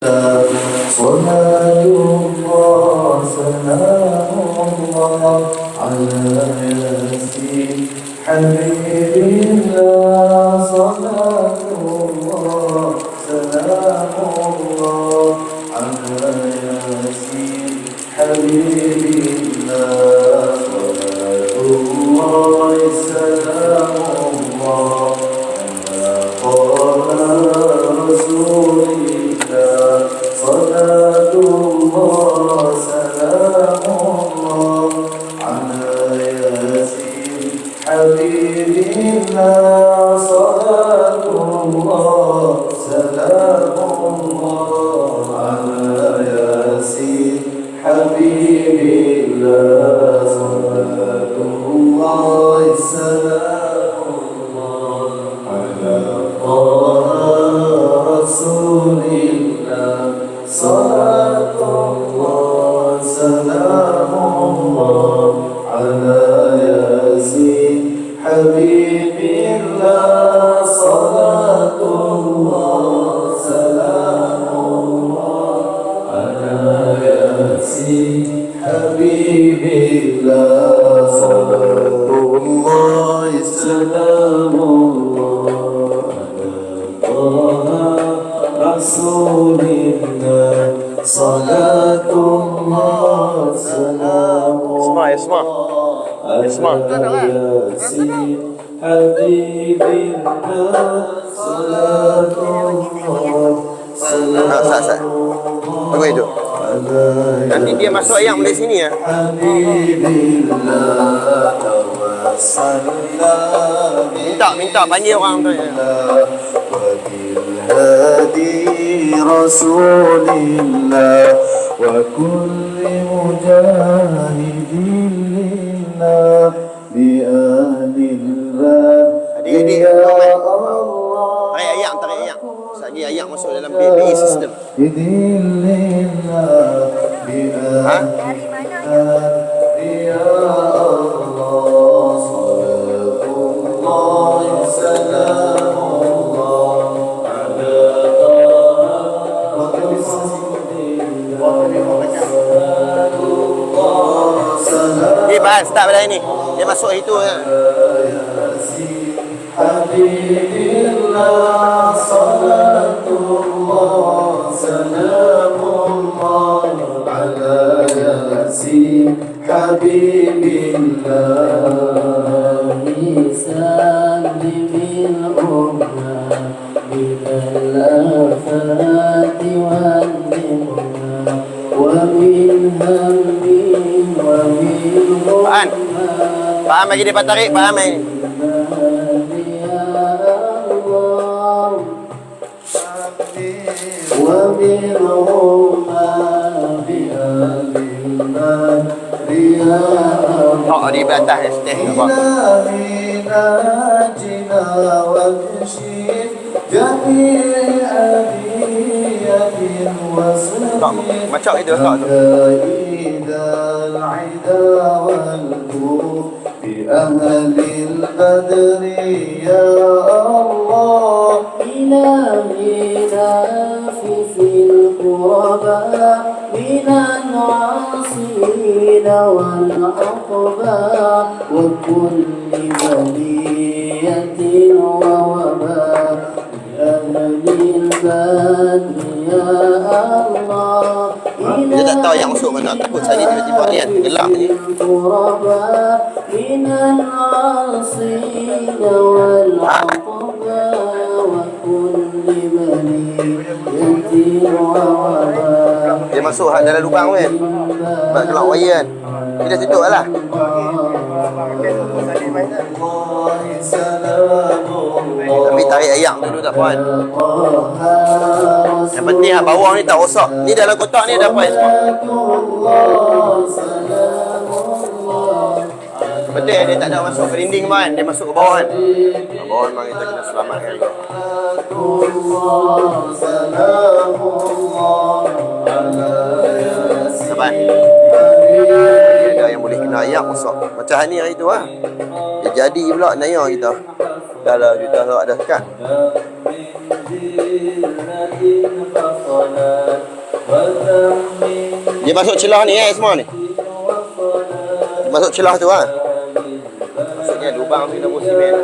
صلاة الله سلام الله على ياسين حبيب الله صلاة الله سلام الله على ياسين حبيب الله صلاة الله سلام الله على طه رسول الله صلاة الله سلام الله على ياسين حبيب الله صلاة الله سلام الله على ياسين حبيب الله صلاة الله سلام الله على طه رسول الله صلاة الله سلام الله على ياسين حبيب الله صلاة الله سلام الله على ياسين حبيب الله صلاة الله سلام الله على طه رسول الله صلاة الله سلام اسمع ياسين حبيب الله صلاة الله سلام Tunggu itu. Nanti dia masuk ayam dari sini ya. Minta panggil orang tu ya. هادي رسول الله وكل مجاهد لله بأهل الله Adik-adik يا tarik الله ayam. Lagi ayam masuk dalam BPI system. Ha? Bahas start pada ini. Dia masuk itu ya. Habibillah salatullah salamullah ala yasin habibillah salimil ummah minal afati wal nimah wa min hammin wa min Faham lagi dia tarik, faham lagi. Oh, di atas dia stay nampak. Tak, macam itu tak tu. بأهل البدر يا الله إلهنا في القرباء من العاصين والأقباء وكل بلية ووباء بأهل البدر يا الله Dia tak tahu yang masuk mana. Takut sini tiba-tiba ni kan gelap ni. Dia masuk dalam lubang kan. Sebab kelak wire kan. Dia dah tutup lah. Tapi tarik ayam dulu tak puan. Yang penting bawah ni tak rosak. Ni dalam kotak ni ada apa semua. Betul dia tak ada masuk ke dinding kan. Dia masuk ke bawah kan. Bawah memang kita kena selamatkan juga. Sabar. Ada yang boleh kena ayak rosak. Macam hari ni hari tu lah. Dia jadi pula naya kita. Dah lah kita tak ada sekat. Dia masuk celah ni semua ni. Masuk celah tu ah. Maksudnya lubang tu tabur simen.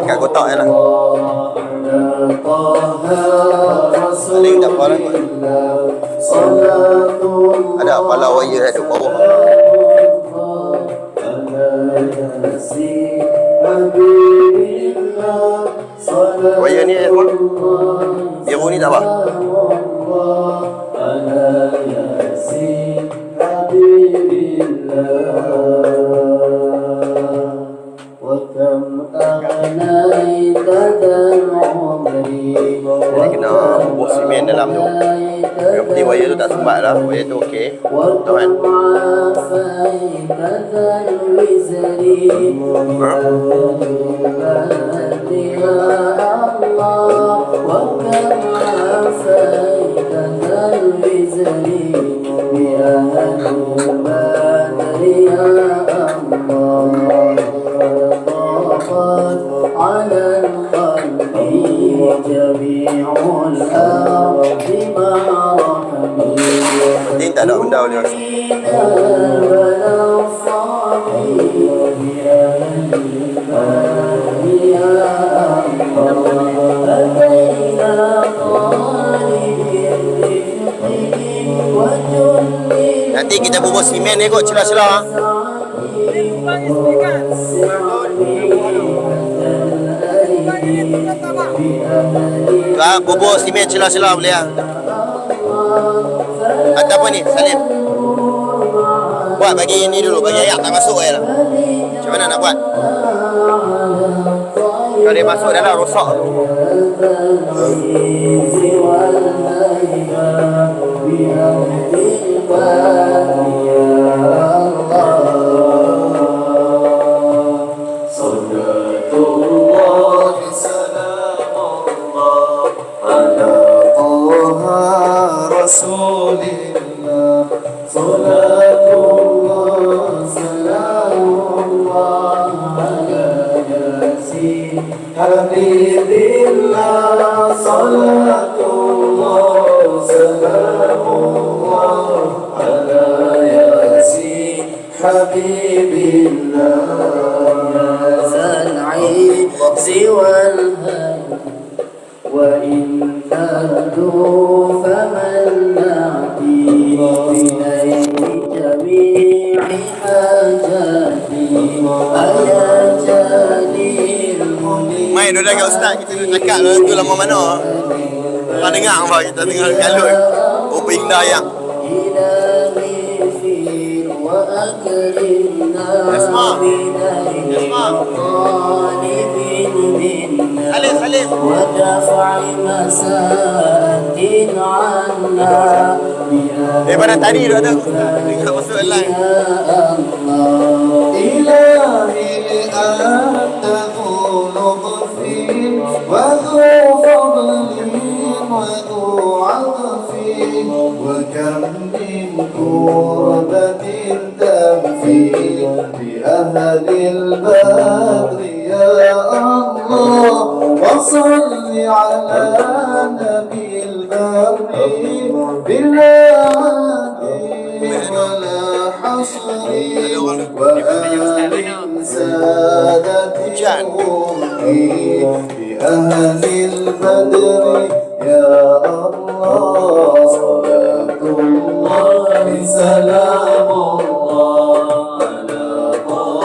Kat kotak je lah. Saling tak apa lah kot. Ada kepala wire ada bawah. Wire ni semua. Biru ni tak apa. Jadi kena bubuh simen dalam tu. Yang penting wire tu tak sembat lah. Wire tu okey. Betul kan? على القلب جميع الأرض مع رحمي Penting tak ada benda boleh rasa. Nanti kita bubuh simen ni kot celah-celah. Bubuh simen celah-celah boleh lah. Atau apa ni Salim? Buat bagi ni dulu, bagi ayak tak masuk je lah. Macam mana nak buat? Kalau dia masuk dalam rosak tu. Habibillah, salatullah, salamullah, ala yasin, habibillah, ya zal'i ziwal wa in tardu faman na'ti bilayhi jami'i hajati ayajani Main duduk kat ustaz, kita duduk cakap tu lama mana. Orang dengar apa kita tengah galut. Oh pindah yang. Asma. Asma. Salim, Salim. Daripada tadi dah ada. Dengar masuk live. Ilahi li'atahu لطفي وذو فضل وذو عطف وكم من كربة تنفي بأهل البدر يا الله وصل على نبي البر بلا عد ولا حصر وآل سادتهم بأهل البدر يا الله صلاة الله سلام الله على طه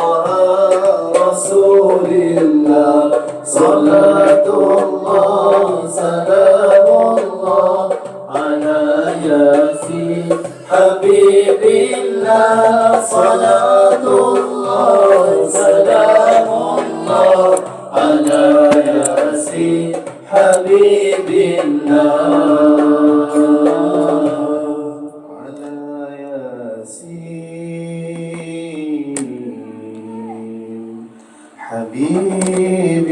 رسول الله صلاة الله سلام الله على ياسين حبيب الله صلاة الله سلام الله على ياسين حبيب الله على ياسين حبيب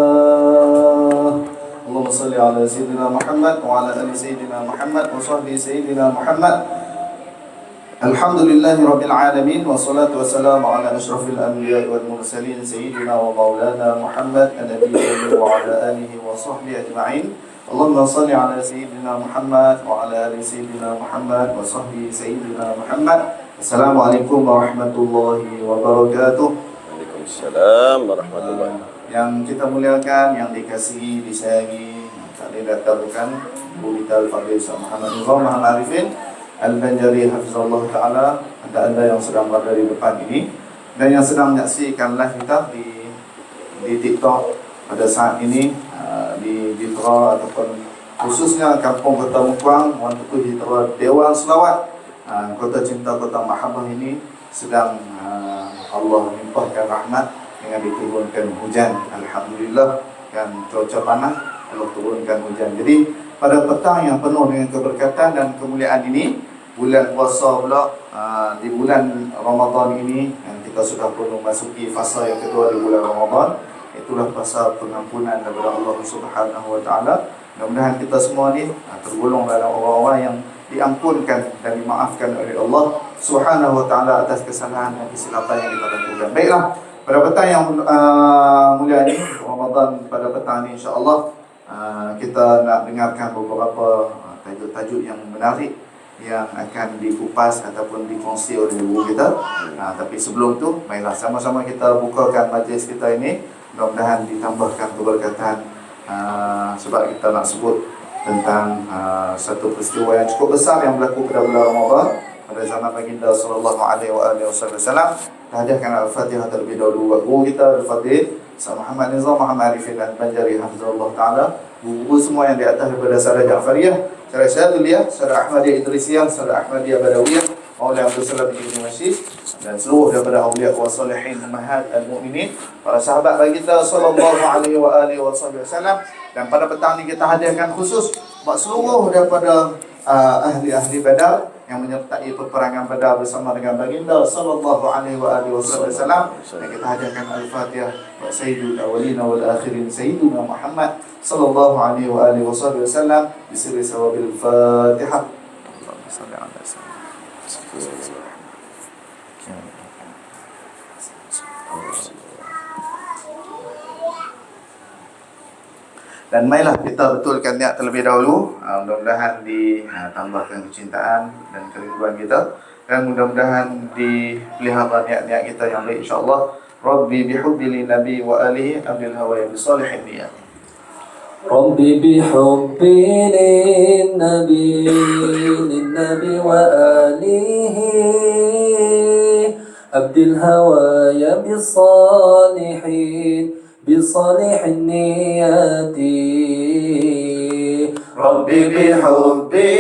الله اللهم صل على سيدنا محمد وعلى آل سيدنا محمد وصحبه سيدنا محمد Alhamdulillahi Rabbil Alamin. Wassalatu wassalamu ala ashrafil anbiya wal mursalin Sayyidina wa maulana Muhammad an-nabiyyi wa ala alihi wa sahbihi ajma'in. Allahumma salli ala Sayyidina Muhammad wa ala ali Sayyidina Muhammad wa sahbihi Sayyidina Muhammad. Assalamualaikum warahmatullahi wabarakatuh. Waalaikumsalam warahmatullahi wabarakatuh. Yang kita muliakan, yang dikasihi, disayangi, kali datangkan Bu Vital Fadil Muhammad Nizam Arifin Al-Banjari Hafizullah Ta'ala, anda yang sedang berada di depan ini dan yang sedang menyaksikan live kita di TikTok pada saat ini, di Hitra ataupun khususnya Kampung Kota Mukwang, Wan Tuku Hitra Dewan Selawat, Kota Cinta Kota Mahabbah ini sedang Allah limpahkan rahmat dengan diturunkan hujan. Alhamdulillah, kan cuaca panas, Allah turunkan hujan. Jadi pada petang yang penuh dengan keberkatan dan kemuliaan ini, bulan puasa pula, di bulan Ramadan ini yang kita sudah pun memasuki fasa yang kedua di bulan Ramadan, itulah fasa pengampunan daripada Allah Subhanahu wa taala. Mudah-mudahan kita semua ni tergolong dalam orang-orang yang diampunkan dan dimaafkan oleh Allah Subhanahu wa taala atas kesalahan dan kesilapan yang kita lakukan. Baiklah, pada petang yang mulia ini, Ramadan pada petang ini insya-Allah kita nak dengarkan beberapa tajuk-tajuk yang menarik yang akan dikupas ataupun dikongsi oleh guru kita. Tapi sebelum tu, marilah sama-sama kita bukakan majlis kita ini. Mudah-mudahan ditambahkan keberkatan, sebab kita nak sebut tentang satu peristiwa yang cukup besar yang berlaku pada bulan Ramadan pada zaman baginda sallallahu alaihi wasallam. Hadiahkan Al-Fatihah terlebih dahulu buat guru kita Al-Fadhil Muhammad Nizam Muhammad Arifin Al-Banjari Hafizullah Ta'ala, guru semua yang di atas daripada Saudara Ja'fariyah, Saudara Syaduliyah, Saudara Ahmadiyah Idrisiyah, Saudara Ahmadiyah Badawiyah, Maulana Abdul Salam Ibn Masjid, dan seluruh daripada awliya wa salihin ummahat al-mu'minin, para sahabat baginda sallallahu alaihi wasallam. Dan pada petang ini kita hadiahkan khusus buat seluruh daripada ahli-ahli Badar yang menyertai peperangan Badar bersama dengan baginda sallallahu alaihi wasallam. Dan kita hadiahkan Al-Fatihah buat Sayyidul Awwalin wal Akhirin Sayyiduna Muhammad sallallahu alaihi wasallam bisiri sawabil Fatihah. Allahumma shalli ala sayyidina. Dan marilah kita betulkan niat terlebih dahulu. Mudah-mudahan ditambahkan kecintaan dan kerinduan kita, dan mudah-mudahan dipelihara niat-niat kita yang baik insya-Allah. Rabbi bihubbi nabi wa alihi abil hawa bi salihin niyat. Rabbi bihubbi nabi wa alihi abdil hawa bi salihin بصالح النيات ربي بحبي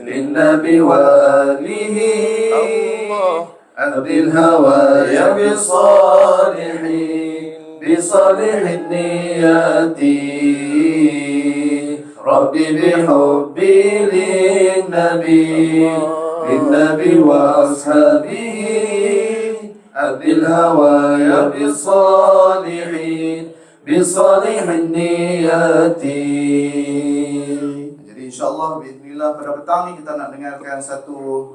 للنبي وآله أبدي الهوايا بصالح النيات ربي بحبي للنبي وأصحابه أبدي الهوايا بصالح النيات. Jadi insyaAllah bismillah pada petang ni kita nak dengarkan satu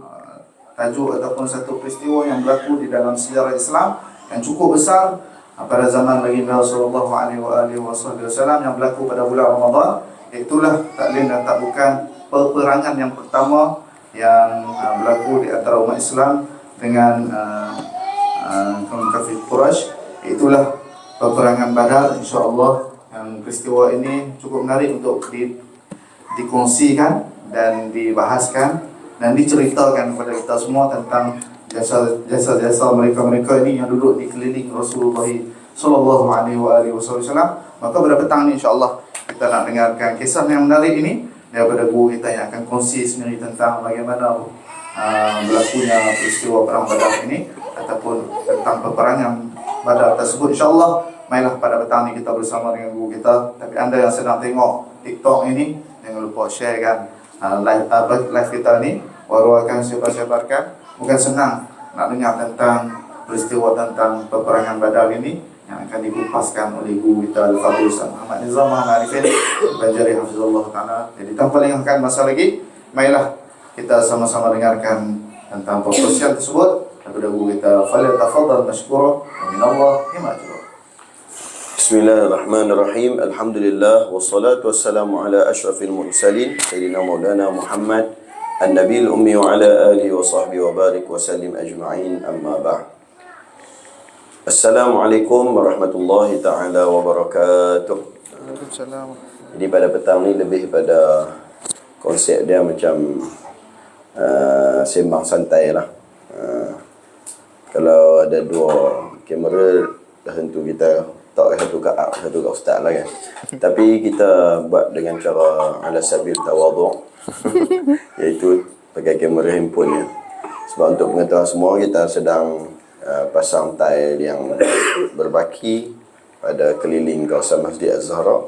tajuk ataupun satu peristiwa yang berlaku di dalam sejarah Islam yang cukup besar pada zaman baginda sallallahu alaihi wasallam yang berlaku pada bulan Ramadan. Itulah tak lain dan tak bukan peperangan yang pertama yang berlaku di antara umat Islam dengan kaum kafir Quraisy. Itulah peperangan Badar insya-Allah. Yang peristiwa ini cukup menarik untuk dikongsikan dan dibahaskan dan diceritakan kepada kita semua tentang jasa mereka ini yang duduk di keliling Rasulullah sallallahu alaihi wasallam. Maka pada petang ini insya-Allah kita nak dengarkan kisah yang menarik ini daripada guru kita yang akan kongsi sendiri tentang bagaimana berlakunya peristiwa perang Badar ini ataupun tentang peperangan Badar tersebut. InsyaAllah, marilah pada petang ni kita bersama dengan guru kita. Tapi anda yang sedang tengok TikTok ini, jangan lupa share kan live kita ni, waruakan, sebar-sebarkan. Bukan senang nak dengar tentang peristiwa tentang peperangan Badar ini yang akan dikupaskan oleh guru kita Al-Fadhil Muhammad Nizam Arifin Banjari Hafizullah Ta'ala. Jadi tanpa lengahkan masa lagi, marilah kita sama-sama dengarkan tentang perkongsian tersebut. Tapi dahulu kita falyatafaddal mashkura wa minallahi ma'jura. Bismillahirrahmanirrahim. Alhamdulillah wassalatu wassalamu ala asyrafil mursalin sayyidina maulana Muhammad an-nabiyil ummi wa ala alihi wa sahbihi wa barik wa sallim ajma'in, amma ba'd. Assalamualaikum warahmatullahi taala wabarakatuh. Waalaikumsalam. Jadi pada petang ni lebih pada konsep dia macam sembang santai lah. Kalau ada dua kamera, dah tentu kita tak satu kat up, satu kat ustaz lah kan. Tapi kita buat dengan cara ala sabil tawaduk, iaitu pakai kamera handphone ya. Sebab untuk pengetahuan semua, kita sedang pasang tile yang berbaki pada keliling kawasan Masjid Az-Zahra.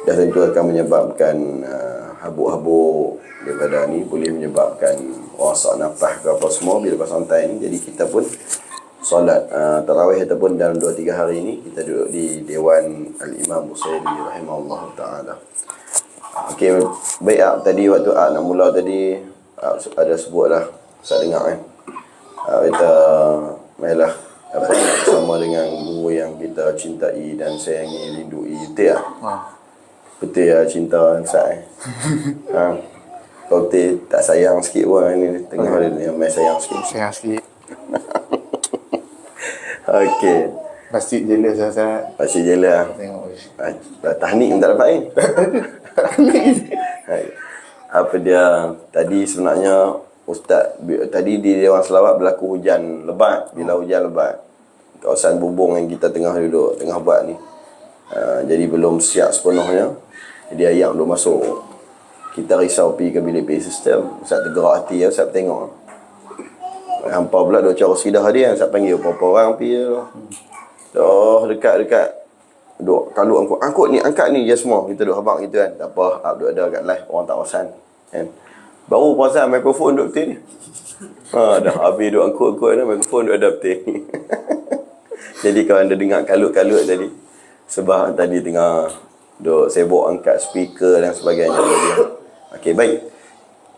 Dah tentu akan menyebabkan habuk-habuk daripada ni, boleh menyebabkan rosak nafas ke apa semua bila pasang tile ni. Jadi kita pun solat tarawih ataupun dalam 2-3 hari ni kita duduk di Dewan Al-Imam Busairi rahimahullah ta'ala. Okey, baik tadi waktu nak mula tadi ada sebut lah, saya dengar kan. Kita mainlah apa bersama dengan guru yang kita cintai dan sayangi, lindui. Betul tak? Betul ya, cinta yang saya. Kau betul tak sayang sikit pun ni tengah ni main sayang sikit. Sayang sikit. Okey. Pasti jelas saya. Masih je lah. Tengok. Tahnik pun tak dapat kan? Apa dia, tadi sebenarnya Ustaz tadi di Dewan Selawat berlaku hujan lebat. Bila hujan lebat, kawasan Bubung yang kita tengah duduk, tengah buat ni, jadi belum siap sepenuhnya. Jadi ayam duduk masuk. Kita risau pergi ke bilik pay system. Ustaz tergerak hati ya, Ustaz tengok hampa pula duk cara sidah dia. Ustaz panggil berapa orang pergi tu. Dekat duk kalau angkut ni, angkat ni je semua. Kita duk habaq gitu kan. Tak apa, duk ada kat live, orang tak perasan kan. Baru perasan mikrofon duk betul ni. Dah habis duk angkut-angkut dah, mikrofon duk ada betul ni. Jadi kalau anda dengar kalut-kalut tadi, sebab tadi tengah duk sibuk angkat speaker dan sebagainya. Okey, baik.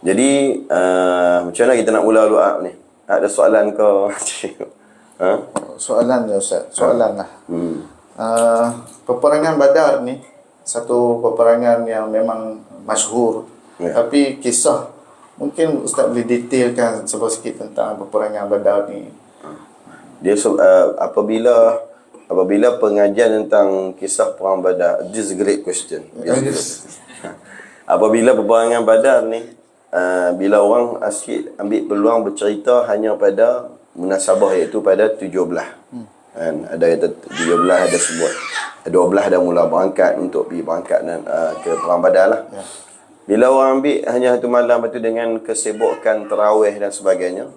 Jadi macam mana kita nak mula doa ni? Ada soalan ke? Soalan je Ustaz, soalan lah. Peperangan Badar ni satu peperangan yang memang masyhur. Tapi kisah, mungkin Ustaz boleh detailkan sikit tentang peperangan Badar ni. Dia apabila pengajian tentang kisah perang Badar, this is a great question. Apabila peperangan Badar ni, bila orang asyik ambil peluang bercerita hanya pada munasabah, iaitu pada 17. Kan? Ada kata 17, ada sebut 12 dah mula berangkat untuk pergi berangkat ke perang Badar lah. Bila orang ambil hanya satu malam itu dengan kesibukan tarawih dan sebagainya,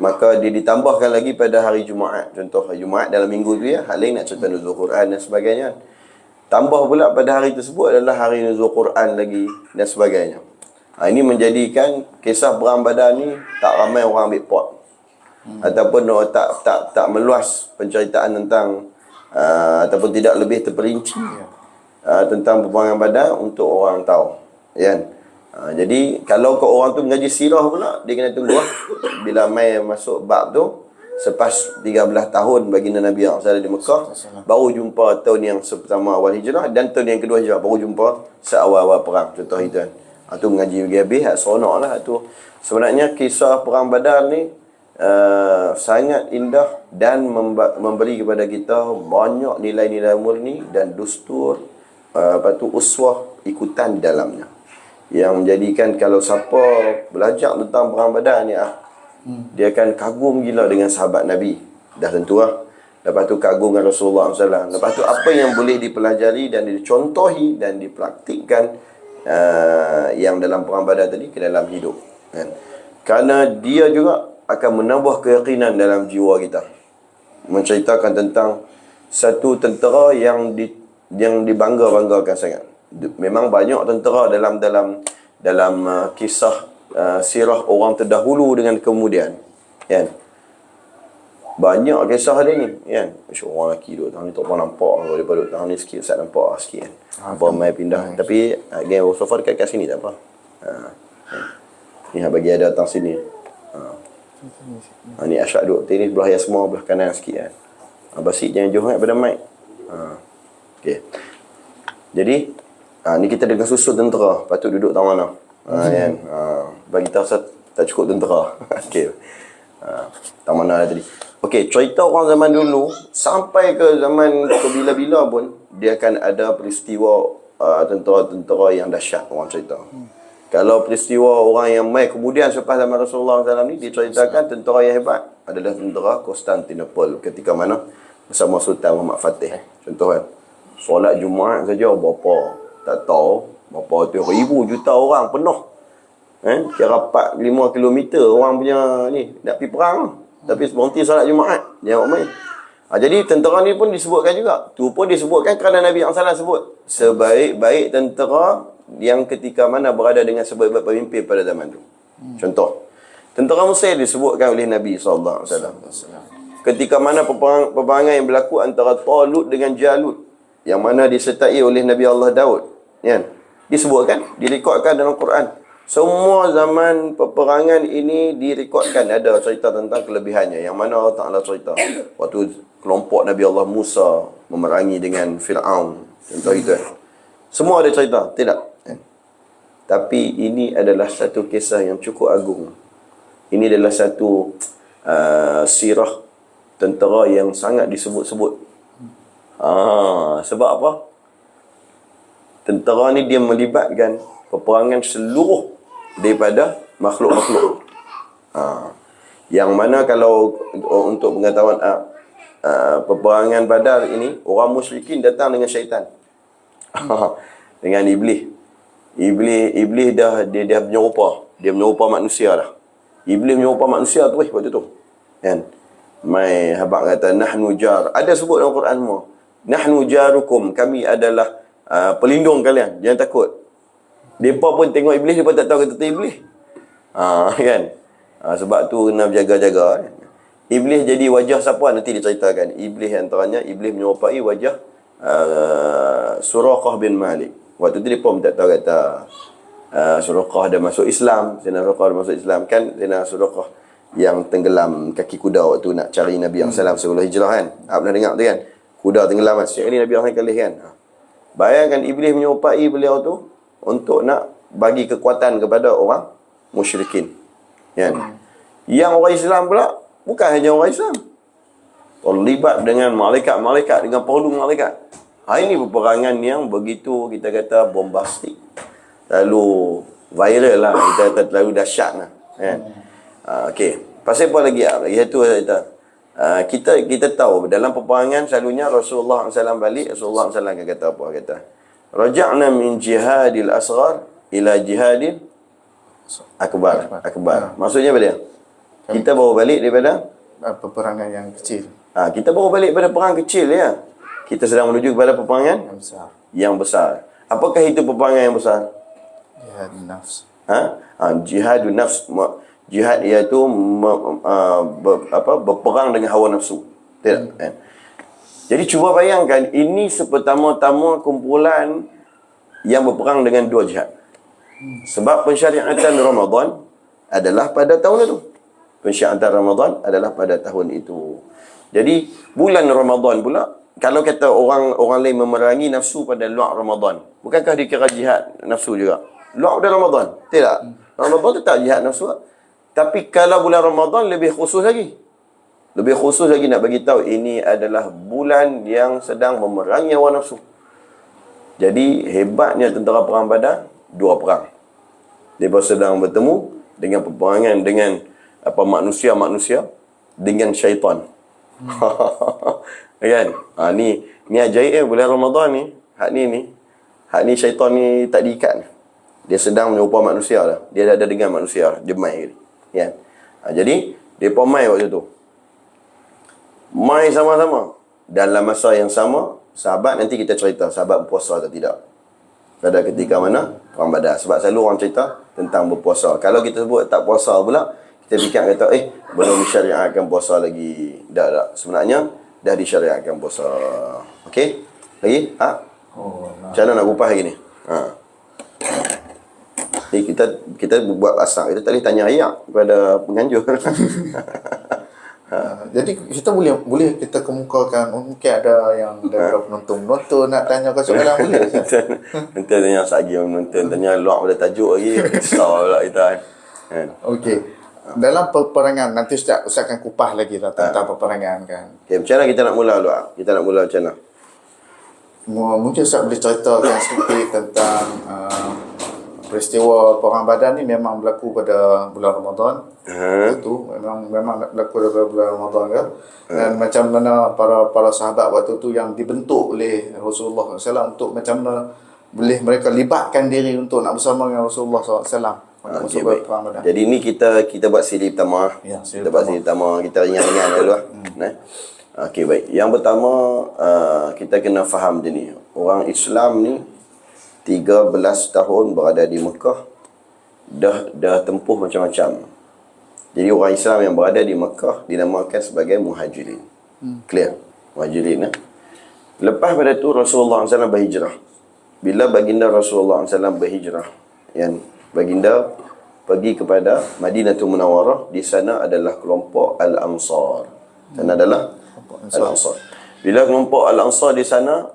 maka dia ditambahkan lagi pada hari Jumaat. Contoh hari Jumaat dalam minggu tu ya, hal lain nak cerita nuzul Quran dan sebagainya. Tambah pula pada hari tersebut adalah hari nuzul Quran lagi dan sebagainya. Ini menjadikan kisah perang Badar ni tak ramai orang ambil pot. Ataupun tak meluas penceritaan tentang ataupun tidak lebih terperinci tentang peperangan Badar untuk orang tahu. Kan? Jadi kalau kau orang tu mengaji sirah pula, dia kena tunggu bila mai masuk bab tu selepas 13 tahun baginda Nabi SAW di Mekah, baru jumpa tahun yang pertama awal hijrah dan tahun yang kedua hijrah, baru jumpa seawal-awal perang. Contoh itu kan. Itu mengaji habis, seronok lah tu. Sebenarnya kisah perang Badar ni sangat indah dan memberi kepada kita banyak nilai-nilai murni dan dustur, uswah ikutan di dalamnya, yang menjadikan kalau siapa belajar tentang perang Badar ni dia akan kagum gila dengan sahabat Nabi. Dah tentu lah. Lepas tu kagum dengan Rasulullah SAW. Lepas tu apa yang boleh dipelajari dan dicontohi dan dipraktikkan yang dalam perang Badar tadi ke dalam hidup kan? Kerana dia juga akan menambah keyakinan dalam jiwa kita, menceritakan tentang satu tentera yang dibangga-banggakan sangat. Memang banyak tentera dalam kisah sirah orang terdahulu dengan kemudian kan. Banyak kisah dia ni kan. Orang lelaki duduk tahun ni tak pernah nampak. Kalau daripada duduk tahun ni sikit, saya nampak sikit kan. Apa main pindah. Tapi again, so far dekat sini tak apa. Ni bagi ada datang sini. Ni Asyad duduk ni belah Yasma, belah kanan sikit kan. Basit jangan jauh pada mic. Okey. Jadi ni kita dengan susun tentera, patut duduk tahu mana. Kan. Bagi tahu tak cukup tentera. Okey. Tak mana tadi. Okey, cerita orang zaman dulu sampai ke zaman ke bila-bila pun dia akan ada peristiwa tentera-tentera yang dahsyat orang cerita. Kalau peristiwa orang yang mai kemudian selepas zaman Rasulullah SAW ni diceritakan tentera yang hebat adalah tentera Konstantinopel ketika mana bersama Sultan Muhammad Fatih. Contoh kan, solat Jumaat saja berapa tak tahu berapa tu ribu juta orang penuh. Kira 4-5 kilometer orang punya ni nak pergi perang. Tapi berhenti solat Jumaat dia buat main. Jadi tentera ni pun disebutkan juga. Tu pun disebutkan kerana Nabi SAW sebut sebaik-baik tentera yang ketika mana berada dengan sebaik-baik pemimpin pada zaman tu. Contoh, tentera Mesir disebutkan oleh Nabi SAW. Ketika mana peperangan yang berlaku antara Talut dengan Jalut, yang mana disertai oleh Nabi Allah Daud, kan? Disebutkan, direkodkan dalam Quran. Semua zaman peperangan ini direkodkan, ada cerita tentang kelebihannya. Yang mana Allah Ta'ala cerita waktu kelompok Nabi Allah Musa memerangi dengan Fir'aun, contoh itu. Semua ada cerita, tidak? Tapi ini adalah satu kisah yang cukup agung. Ini adalah satu sirah tentera yang sangat disebut-sebut. Sebab apa? Tentera ni dia melibatkan peperangan seluruh daripada makhluk-makhluk. Yang mana kalau untuk pengetahuan peperangan Badar ini, orang musyrikin datang dengan syaitan. Dengan iblis. Iblis dah dia menyerupa. Dia menyerupa manusia dah. Iblis menyerupa manusia tu waktu tu. Kan? Mai habaq kata nahnu jar. Ada sebut dalam Quran semua. Nahnu jarukum, kami adalah pelindung kalian. Jangan takut. Depa pun tengok iblis, depa tak tahu kata tu iblis. Kan? Sebab tu kena berjaga-jaga. Iblis jadi wajah siapa nanti diceritakan. Iblis antaranya iblis menyerupai wajah Suraqah bin Malik. Waktu tu depa pun tak tahu kata Suraqah dah masuk Islam. Sayyidina Suraqah dah masuk Islam kan. Sayyidina Suraqah yang tenggelam kaki kuda waktu nak cari Nabi SAW sebelum hijrah kan. Pernah dengar tu kan? Kuda tenggelam kan. Setiap kali Nabi SAW kalih kan. Bayangkan iblis menyerupai beliau tu untuk nak bagi kekuatan kepada orang musyrikin. Kan? Yang orang Islam pula bukan hanya orang Islam. Terlibat dengan malaikat-malaikat, dengan penghulu malaikat. Ini peperangan yang begitu kita kata bombastik. Terlalu viral lah. Kita kata terlalu dahsyat lah. Kan? Okey. Pasal apa lagi? Iaitu kita tahu dalam peperangan selalunya Rasulullah SAW balik, Rasulullah SAW akan kata apa? Kata raja'na min jihadil asghar ila jihadil akbar. Maksudnya apa dia? Kita bawa balik daripada peperangan yang kecil. Kita bawa balik pada perang kecil ya. Kita sedang menuju kepada peperangan yang besar. Apakah itu peperangan yang besar? Jihad nafs. Jihadun nafs. Jihad iaitu berperang dengan hawa nafsu. Tidak. Jadi cuba bayangkan, ini sepertama-tama kumpulan yang berperang dengan dua jihad. Sebab pensyariatan Ramadan adalah pada tahun itu. Pensyariatan Ramadan adalah pada tahun itu. Jadi bulan Ramadan pula, kalau kata orang lain memerangi nafsu pada luar Ramadan, bukankah dikira jihad nafsu juga? Luar pada Ramadan? Tidak. Ramadan tetap jihad nafsu. Tapi kalau bulan Ramadan lebih khusus lagi. Lebih khusus lagi nak bagi tahu ini adalah bulan yang sedang memerangi hawa nafsu. Jadi hebatnya tentera perang Badar, dua perang. Mereka sedang bertemu dengan peperangan dengan manusia-manusia dengan syaitan. Kan? Ni ajaib bulan Ramadan ni. Hak ni syaitan ni tak diikat. Dia sedang menyerupai manusia lah. Dia ada dengan manusia, dia main. Kan? Jadi depa main waktu tu. Mai sama-sama. Dalam masa yang sama, sahabat nanti kita cerita sahabat berpuasa atau tidak. Pada ketika mana? Perang Badar. Sebab selalu orang cerita tentang berpuasa. Kalau kita sebut tak puasa pula, kita fikir kata, belum disyariatkan puasa lagi. Dah. Sebenarnya, dah disyariatkan puasa. Okey? Lagi? Macam mana nak kupas lagi ni? Ni kita buat asal. Kita tak boleh tanya ayat kepada penganjur. Jadi kita boleh kita kemukakan, mungkin ada yang daripada penonton nak tanya ke soalan boleh. Nanti tanya sagi menonton, tanya luar pada tajuk lagi. Risau pula kita kan. Okey. Dalam peperangan nanti Ustaz akan kupas lagi lah tentang peperangan kan. Okay, macam mana kita nak mula luar? Kita nak mula macam mana? Mungkin Ustaz boleh ceritakan sedikit tentang peristiwa Perang Badar ni memang berlaku pada bulan Ramadan. Itu memang berlaku pada bulan Ramadan kan. Dan macam mana para sahabat waktu tu yang dibentuk oleh Rasulullah SAW untuk macam mana boleh mereka libatkan diri untuk nak bersama dengan Rasulullah SAW untuk masuk ke Perang Badar. Jadi ni kita buat siri pertama. Ya, siri kita buat siri pertama, kita ringan-ringan dulu lah. Okey, baik. Yang pertama kita kena faham je ni. Orang Islam ni 13 tahun berada di Mekah, dah tempuh macam-macam. Jadi orang Islam yang berada di Mekah dinamakan sebagai muhajirin. Clear? Muhajirin. Lepas pada tu Rasulullah SAW berhijrah. Bila baginda Rasulullah SAW berhijrah, yang baginda pergi kepada Madinatul Munawwarah, di sana adalah kelompok Al-Ansar. Sana adalah Al-Ansar. Bila kelompok Al-Ansar di sana,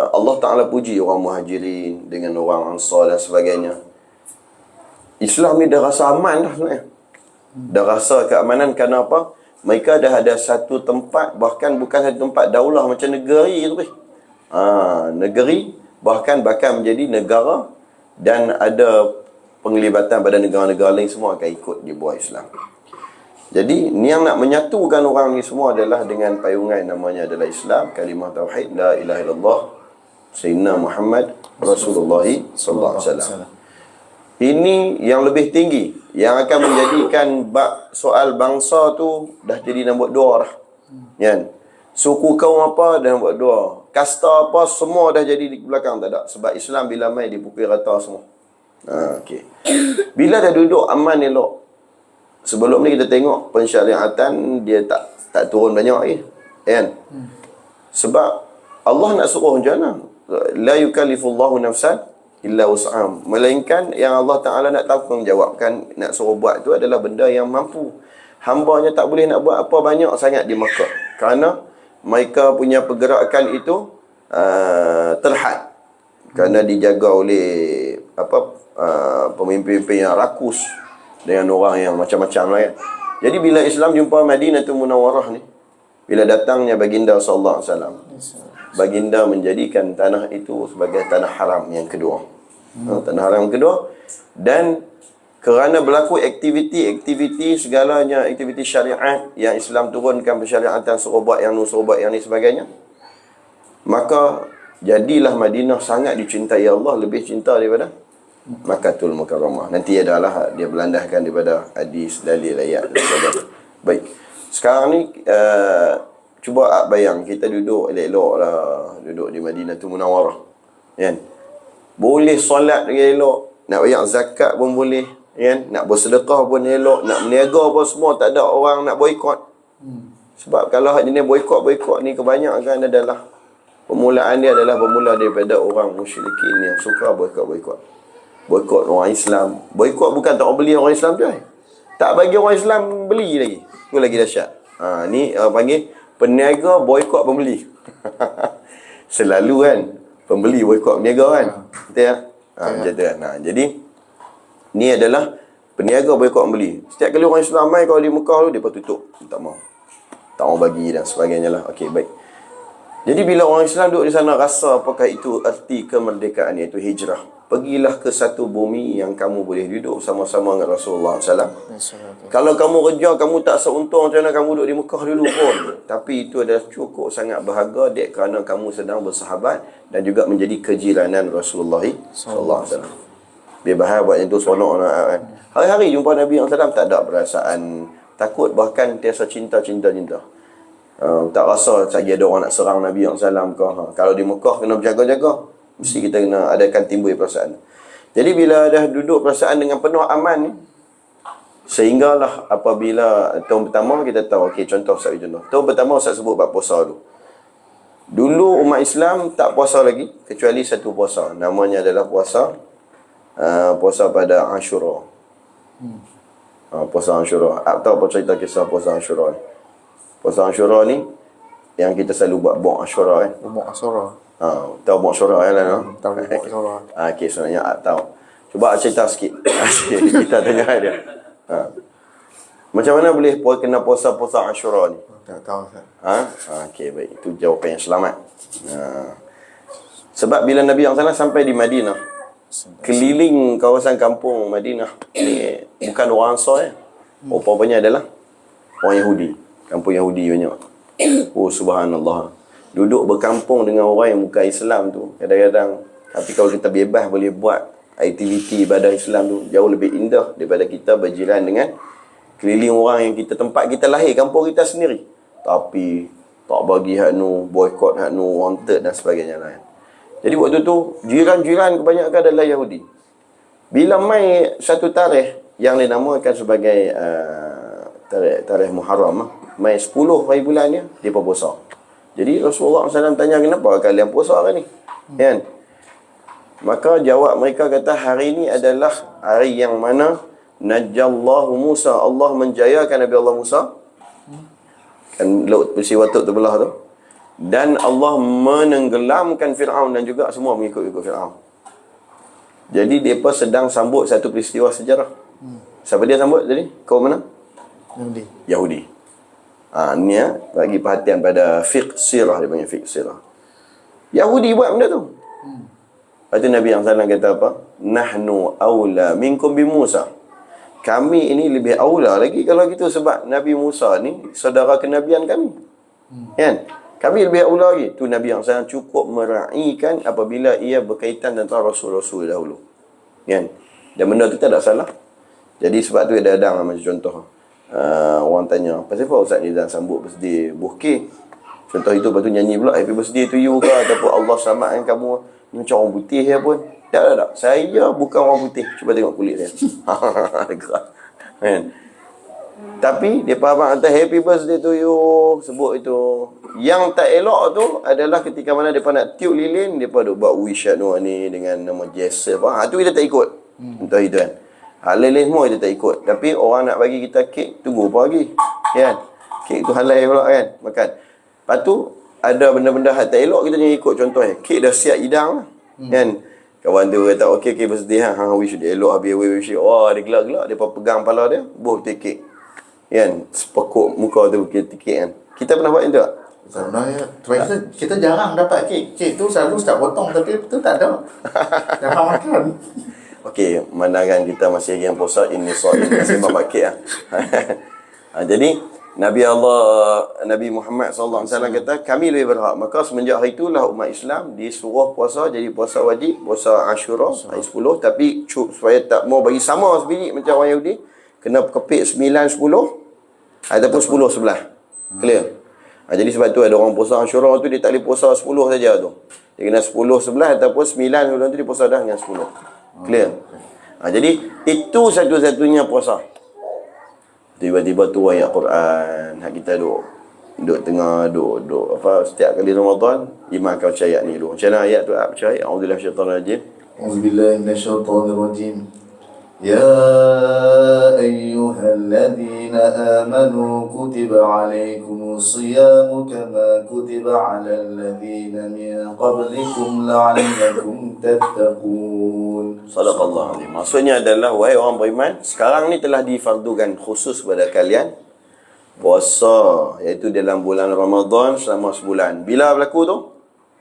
Allah Ta'ala puji orang muhajirin dengan orang Ansar dan sebagainya. Islam ni dah rasa aman dah sebenarnya. Dah rasa keamanan kerana apa? Mereka dah ada satu tempat, bahkan bukan satu tempat daulah macam negeri tu. Negeri bahkan menjadi negara, dan ada penglibatan pada negara-negara lain, semua akan ikut di bawah Islam. Jadi ni yang nak menyatukan orang ni semua adalah dengan payungan namanya adalah Islam, kalimah tauhid, la ilaha illallah, sayyidina Muhammad Rasulullah sallallahu alaihi wasallam. Ini yang lebih tinggi, yang akan menjadikan soal bangsa tu dah jadi nombor 2 dah. Kan? Suku kaum apa dah nombor 2. Kasta apa semua dah jadi di belakang, tak ada. Sebab Islam bila mai dipukul rata semua. Okey. Bila dah duduk aman elok, sebelum ni kita tengok pensyariatan dia tak turun banyak lagi. Kan? Sebab Allah nak suruh macam mana? La yukallifullahu nafsan illa wus'aha. Melainkan yang Allah Ta'ala nak tanggungjawabkan, nak suruh buat tu adalah benda yang mampu. Hambanya tak boleh nak buat apa banyak sangat di Makkah. Kerana mereka punya pergerakan itu terhad. Kerana dijaga oleh pemimpin-pemimpin yang rakus, dengan orang yang macam-macam lah kan. Jadi bila Islam jumpa Madinatul Munawwarah ni, bila datangnya baginda sallallahu alaihi wasallam, baginda menjadikan tanah itu sebagai tanah haram yang kedua. Tanah haram yang kedua. Dan kerana berlaku aktiviti segalanya, aktiviti syariat yang Islam turunkan, persyariatan suruh buat yang ni, suruh buat yang ni sebagainya, maka jadilah Madinah sangat dicintai Allah, lebih cinta daripada Makkatul Mukarramah. Nanti adalah dia berlandaskan daripada hadis, dalil, ayat dan sebagainya. Baik. Sekarang ni cuba bayang kita duduk elok-elok lah, duduk di Madinatul Munawwarah. Kan? Boleh solat dengan elok, nak bayar zakat pun boleh, kan? Nak bersedekah pun elok, nak berniaga pun semua, tak ada orang nak boikot. Sebab kalau jenis boikot ni kebanyakan adalah permulaan dia adalah bermula daripada orang musyrikin yang suka boikot. Boikot orang Islam. Boikot bukan tak beli orang Islam je. Tak bagi orang Islam beli lagi. Itu lagi dahsyat. Ni panggil peniaga boikot pembeli. Selalu kan pembeli boikot peniaga kan. Betul ya? Macam tu kan. Jadi ni adalah peniaga boikot pembeli. Setiap kali orang Islam mai kalau di Mekah tu, dia tutup. Tak mau bagi dan sebagainya lah. Okey, baik. Jadi bila orang Islam duduk di sana, rasa apakah itu arti kemerdekaan, iaitu hijrah. Pergilah ke satu bumi yang kamu boleh duduk sama-sama dengan Rasulullah SAW. Kalau kamu kerja, kamu tak seuntung macam mana kamu duduk di Mekah dulu pun. Tapi itu adalah cukup sangat berharga, dek, kerana kamu sedang bersahabat dan juga menjadi kejilanan Rasulullah SAW. Dia bahaya buat yang tu seronok kan. Hari-hari jumpa Nabi SAW, tak ada perasaan takut, bahkan tiasa cinta. Tak rasa lagi ada orang nak serang Nabi SAW ke. Kalau di Mekah kena berjaga-jaga, mesti kita kena adakan timbul perasaan. Jadi bila dah duduk perasaan dengan penuh aman ni, sehinggalah apabila tahun pertama kita tahu, okey, contoh Ustaz contoh. Tahun pertama Ustaz sebut bab puasa dulu. Dulu umat Islam tak puasa lagi kecuali satu puasa, namanya adalah puasa puasa pada Ashura. Puasa Ashura. Tahu apa cerita kisah puasa Ashura ni? Puasa Ashura ni yang kita selalu buat bok Ashura kan. Umur Asura. Tahu bok Ashura kan lah. Tahu bok Ashura. Okey, sebenarnya tahu. Cuba cerita sikit. Kita tanya dia. Macam mana boleh kena puasa-puasa Ashura ni? Tak tahu Ustaz. Okey, baik. Itu jawapan yang selamat. Sebab bila Nabi SAW sampai di Madinah, keliling kawasan kampung Madinah ni bukan orang Ansar ya. Rupanya adalah orang Yahudi. Kampung Yahudi banyak. Oh subhanallah. Duduk berkampung dengan orang yang bukan Islam tu, kadang-kadang, tapi kalau kita bebas boleh buat aktiviti ibadah Islam tu jauh lebih indah daripada kita berjiran dengan keliling orang yang tempat kita lahir, kampung kita sendiri. Tapi tak bagi hak nu, boykot hak nu, wanted dan sebagainya lain. Jadi waktu tu jiran-jiran kebanyakan adalah Yahudi. Bila mai satu tarikh yang dinamakan sebagai tarikh Muharram, mai 10 hari bulan ni dia puasa. Jadi Rasulullah SAW tanya, kenapa kalian puasa hari ni? Kan? Maka jawab mereka kata, hari ini adalah hari yang mana najallahu Musa, Allah menjayakan Nabi Allah Musa. Kan laut peristiwa terbelah tu. Dan Allah menenggelamkan Fir'aun dan juga semua mengikut-ikut Fir'aun. Jadi mereka sedang sambut satu peristiwa sejarah. Siapa dia sambut tadi? Kaum mana? Yahudi. Ni bagi perhatian pada fiqh sirah, dia panggil fiqh sirah. Yahudi buat benda tu. Lepas tu Nabi SAW kata apa? Nahnu awla minkum bi Musa. Kami ini lebih awla lagi kalau gitu, sebab Nabi Musa ni saudara kenabian kami. Kan? Kami lebih awla lagi. Tu Nabi SAW cukup meraihkan apabila ia berkaitan tentang Rasul-Rasul dahulu. Kan? Dan benda tu tak ada salah. Jadi sebab tu ada adang macam contoh. Orang tanya, pasal apa Ustaz ni dah sambut birthday bukit? Contoh itu, lepas tu nyanyi pula happy birthday to you ke, ataupun Allah selamatkan kamu. Ni macam orang putih ya pun. Tak. Saya bukan orang putih. Cuba tengok kulit saya. Kan? Tapi dia faham atas happy birthday to you, sebut itu. Yang tak elok tu adalah ketika mana mereka nak tiup lilin, mereka duk buat wish ni dengan nama Jesse. Tu kita tak ikut. Entah itu kan. Lilin semua kita tak ikut. Tapi orang nak bagi kita kek, tunggu apa lagi? Kan? Kek tu halal pula kan? Makan. Lepas tu ada benda-benda hal tak elok, kita jangan ikut. Contohnya kek dah siap hidang lah. Kan? Kawan tu kata okey birthday wish dia elok habis wish. Dia gelak-gelak, dia pegang kepala dia, buh kek. Kan? Sepekuk muka tu kek kan. Kita pernah buat itu tak? Sebenarnya kita jarang dapat kek. Kek tu selalu start potong, tapi tu tak ada. Jarang makan. Okey, mandangan kita masih yang puasa ini masih bawa kek lah. Jadi Nabi Muhammad SAW kata, kami lebih berhak. Maka semenjak hari itulah umat Islam disuruh puasa, jadi puasa wajib, puasa Ashura hari 10. Tapi supaya tak mau bagi sama sebiji macam orang Yahudi, kena kepit 9, 10 ataupun 10, 11. Clear? Jadi sebab tu ada orang puasa Ashura tu dia tak boleh puasa 10 saja tu. Dia kena 10, 11 ataupun 9 bulan tu dia puasa dah dengan 10. Clear? Jadi itu satu-satunya puasa. Tiba-tiba tu ayat Quran, kita duduk tengah duduk apa setiap kali Ramadan imam akan baca ayat ni dulu. Macam mana ayat tu? Baca ayat A'udzubillahi minasyaitanir rajim. A'udzubillahi minasyaitanir rajim. Ya ayyuhalladzina amanu kutiba alaikumus siyamu kama kutiba alal ladzina min qablikum la'allakum tattaqun. Sadaqallahu alazim. Maksudnya adalah, wahai orang beriman, sekarang ni telah difardukan khusus pada kalian puasa, iaitu dalam bulan Ramadan selama sebulan. Bila berlaku tu?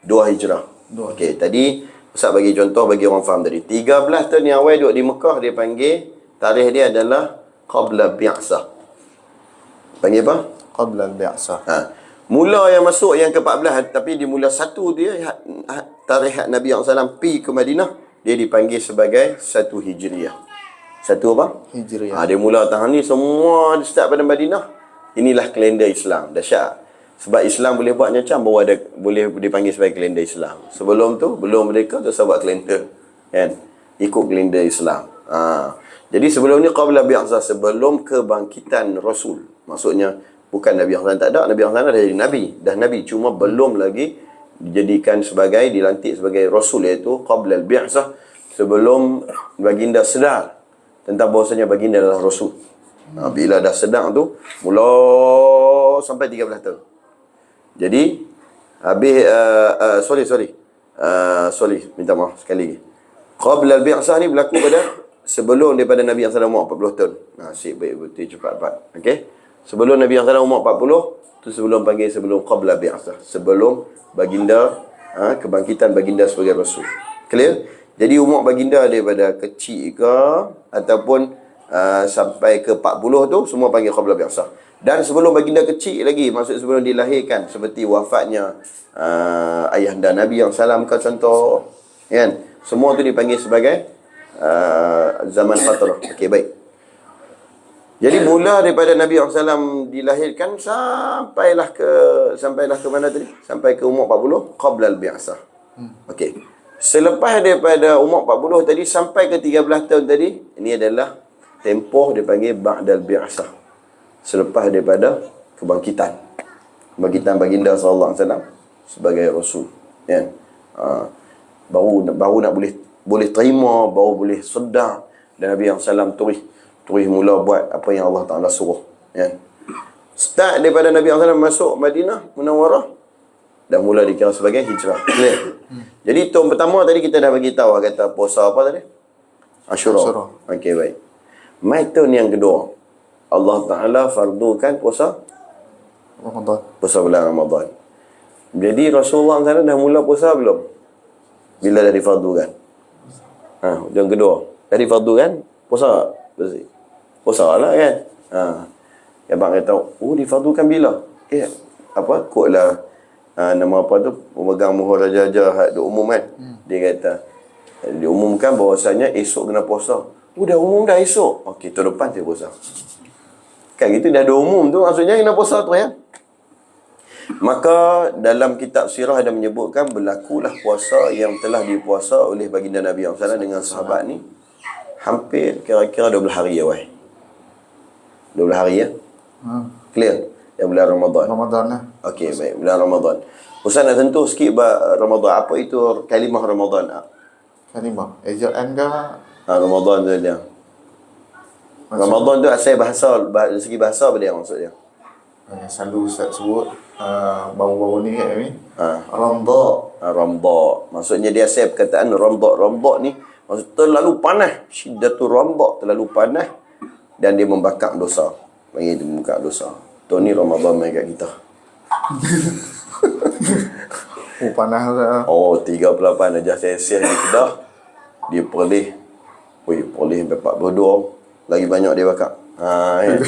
2 Hijrah. Okey, tadi Ustaz bagi contoh bagi orang faham tadi. 13 tahun yang awal duduk di Mekah, dia panggil tarikh dia adalah qabla bi'sah. Panggil apa? Qabla al-bi'sah. Mula yang masuk yang ke-14, tapi di mula satu dia tarikh Nabi SAW pergi ke Madinah, dia dipanggil sebagai 1 Hijriah. 1 apa? Hijriah. Dia mula tahun ni semua start pada Madinah. Inilah kalender Islam. Dahsyat. Sebab Islam boleh buat macam baru boleh dipanggil sebagai kalender Islam. Sebelum tu belum mereka tu buat kalender. Kan? Ikut kalender Islam. Jadi sebelum ni qabla bi'sah, sebelum kebangkitan Rasul. Maksudnya bukan Nabi SAW tak ada, Nabi SAW dah jadi Nabi. Dah Nabi, cuma belum lagi dijadikan sebagai, dilantik sebagai Rasul, iaitu qabla al-bi'sah. sebelum baginda sedar tentang bahawasanya baginda adalah Rasul. Bila dah sedar tu, mula sampai 13 tahun. Jadi habis sorry, minta maaf sekali lagi. Qabla al-bi'sah ni berlaku pada sebelum daripada Nabi yang salam umur 40 tahun. Asyik baik betul cepat. Okey. Sebelum Nabi yang salam umur 40 tu sebelum panggil sebelum qabla bi'sah. Sebelum baginda kebangkitan baginda sebagai rasul. Clear? Jadi umur baginda daripada kecil ke ataupun sampai ke 40 tu semua panggil qabla bi'sah. Dan sebelum baginda kecil lagi, maksud sebelum dilahirkan, seperti wafatnya ayahanda Nabi yang salam ke contoh, kan? Semua tu dipanggil sebagai zaman fatrah. Okey, baik. Jadi mula daripada Nabi SAW dilahirkan sampailah ke mana tadi? Sampai ke umur 40 qabla al-bi'sah. Okey. Selepas daripada umur 40 tadi sampai ke 13 tahun tadi, ini adalah tempoh dipanggil ba'dal bi'sah. Selepas daripada kebangkitan baginda sallallahu alaihi wasallam sebagai rasul, kan? Baru nak boleh terima, baru boleh sedar, dan Nabi yang salam terus mula buat apa yang Allah Taala suruh, kan? Start daripada Nabi yang salam masuk Madinah Munawwarah dah mula dikira sebagai hijrah. Clear? Jadi tahun pertama tadi kita dah bagi tahu kata puasa apa tadi? Asyura. Okey, baik. Mai tahun yang kedua Allah Ta'ala fardukan puasa Ramadan. Puasa bulan Ramadan. Jadi Rasulullah SAW dah mula puasa belum? Bila dah difardukan? Yang kedua dah difardukan, puasa bersih. Puasa lah, kan? Yang abang kata, difardukan bila? Kod lah nama apa tu, pemegang muhur raja-raja had umum, kan? Dia kata diumumkan bahawasanya esok kena puasa. Dah umum dah esok. Okey, tahun depan saya puasa. Kan gitu, dah ada umum tu, maksudnya kena puasa tu, ya. Maka dalam kitab sirah ada menyebutkan berlakulah puasa yang telah dipuasa oleh baginda Nabi SAW dengan sahabat ni hampir kira-kira 12 hari, ya, weh. 12 hari, ya. Clear? Yang bulan Ramadan lah. Okey, baik, bulan Ramadan. Ustaz nak tentu sikit Ramadan. Apa itu kalimah Ramadan? Kalimah ejaan ke? Ramadan tu dia. Ramadan tu asal dari segi bahasa apa dia maksudnya? Selalu Ustaz sebut baru-baru ni kan ni. Ramda. Maksudnya dia asal perkataan ramda ni maksud terlalu panas. Syiddatul ramda, terlalu panas, dan dia membakar dosa. Panggil dia membakar dosa. Tu ni Ramadan mai kat kita. Panas lah. 38 darjah Celsius di Kedah. Dia perlih sampai 42. Lagi banyak dia bakar. Kan?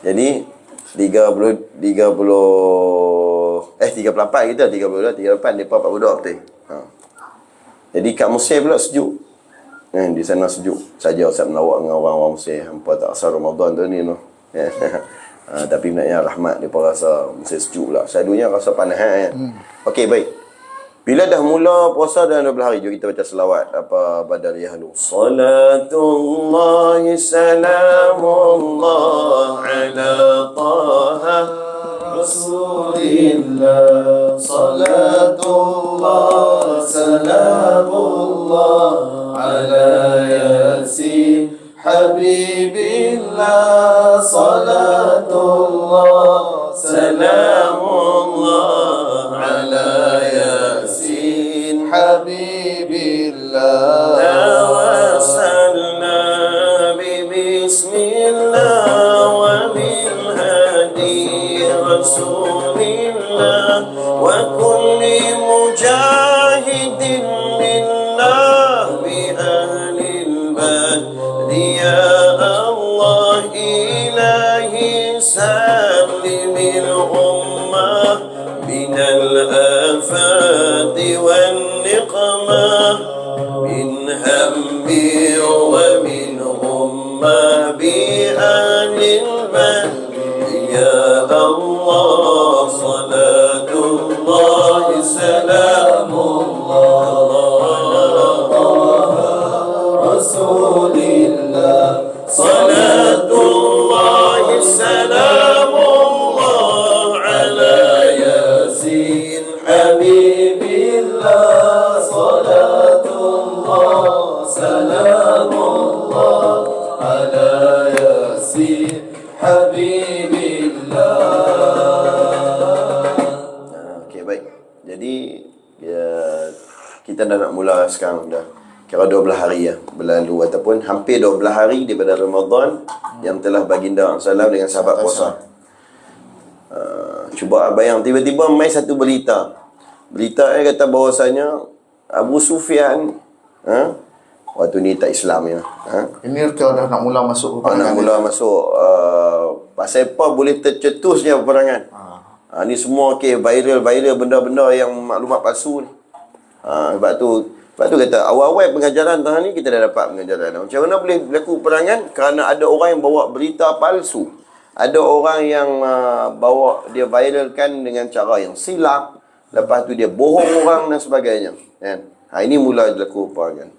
Jadi 38 kita 38 depa 42 betul. Jadi kat Mesir pula sejuk. Di sana sejuk. Saja Ustaz melawak dengan orang-orang Mesir, hampa tak asal Ramadan tu ni no. Tapi maknanya rahmat depa rasa Mesir sejuk pula. Selalunya rasa panas, kan. Okey, baik. Bila dah mula puasa dalam 12 hari, jom kita baca selawat apa Badariyah dulu. Salatullahi salamullah ala taha Rasulillah. Salatullah salamullah ala yasin Habibillah. Salatullah salamullah ala Habibillah. Tawassalna bismillah wa bil hadi Rasulillah wa kulli mujahidin lillah bi ahlil badi ya Allah ilahi salimil ummah minal afati wal من هم ومن غمة بأهل المهد يا الله صلاة الله سلام الله رسول الله صلاة الله سلام الله على ياسين حبيب الله صلاة الله baik. Jadi ya, kita dah nak mula sekarang dah. Kira 12 hari ya berlalu ataupun hampir 12 hari daripada Ramadan yang telah baginda SAW dengan sahabat puasa. Cuba bayang tiba-tiba mai satu berita. Berita kata bahawasanya Abu Sufyan waktu ni tak Islam ya. Ini kau dah nak mula masuk Nak mula masuk pasal apa boleh tercetusnya peperangan. Ni semua viral benda-benda yang maklumat palsu ni. Sebab tu kata awal-awal pengajaran tahun ni kita dah dapat pengajaran. Macam mana boleh berlaku peperangan? Kerana ada orang yang bawa berita palsu. Ada orang yang bawa dia viralkan dengan cara yang silap. Lepas tu dia bohong orang dan sebagainya. Kan? Ini mula berlaku peperangan.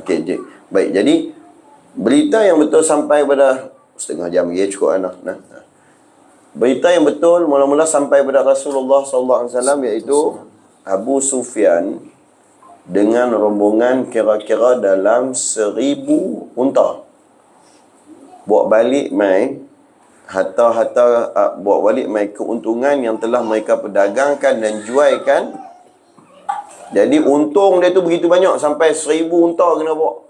Okey, baik. Jadi berita yang betul sampai pada setengah jam lagi cukup anak. Berita yang betul mula-mula sampai pada Rasulullah SAW iaitu Abu Sufyan dengan rombongan kira-kira dalam 1,000 unta bawa balik mai harta-harta bawa balik mai keuntungan yang telah mereka perdagangkan dan jualkan. Jadi untung dia tu begitu banyak sampai 1,000 unta kena bawa.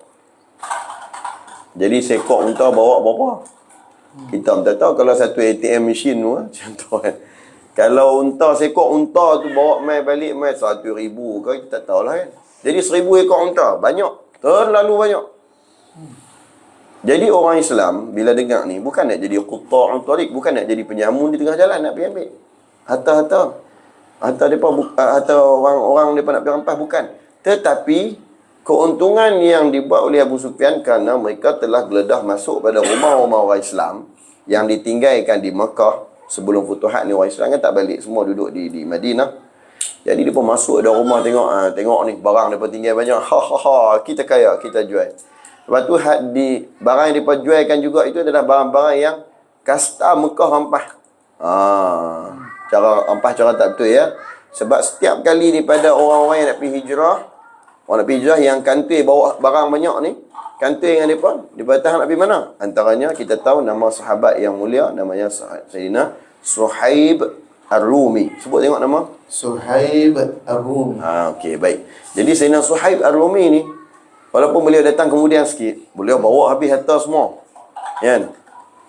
Jadi seekor unta bawa berapa? Kita tak tahu kalau satu ATM machine tu contoh kan. Kalau unta seekor unta tu bawa mai balik mai 100,000 kau kita tak tahulah kan. Jadi 1,000 ekor unta banyak, terlalu banyak. Jadi orang Islam bila dengar ni bukan nak jadi qutta'ut tariq, bukan nak jadi penyamun di tengah jalan nak pergi ambil harta depa, harta orang-orang depa nak pergi rampas, bukan. Tetapi keuntungan yang dibuat oleh Abu Sufyan kerana mereka telah geledah masuk pada rumah-rumah orang Islam yang ditinggalkan di Mekah sebelum futuhat ni. Orang Islam kan tak balik, semua duduk di Madinah. Jadi dia pun masuk ada rumah tengok ni barang depa tinggal banyak. Kita kaya, kita jual. Lepas tu barang yang depa jualkan juga itu adalah barang-barang yang kasta Mekah rampah. Cara rampah cara tak betul ya. Sebab setiap kali daripada orang-orang yang nak pergi hijrah, orang nak pergi hijrah yang kantoi bawa barang banyak ni, kantoi dengan depa tahan nak pergi mana? Antaranya kita tahu nama sahabat yang mulia namanya Sayyidina Suhaib Ar-Rumi. Sebut tengok nama. Suhaib Ar-Rumi. Okey, baik. Jadi Sayyidina Suhaib Ar-Rumi ni walaupun beliau datang kemudian sikit, beliau bawa habis harta semua. Kan?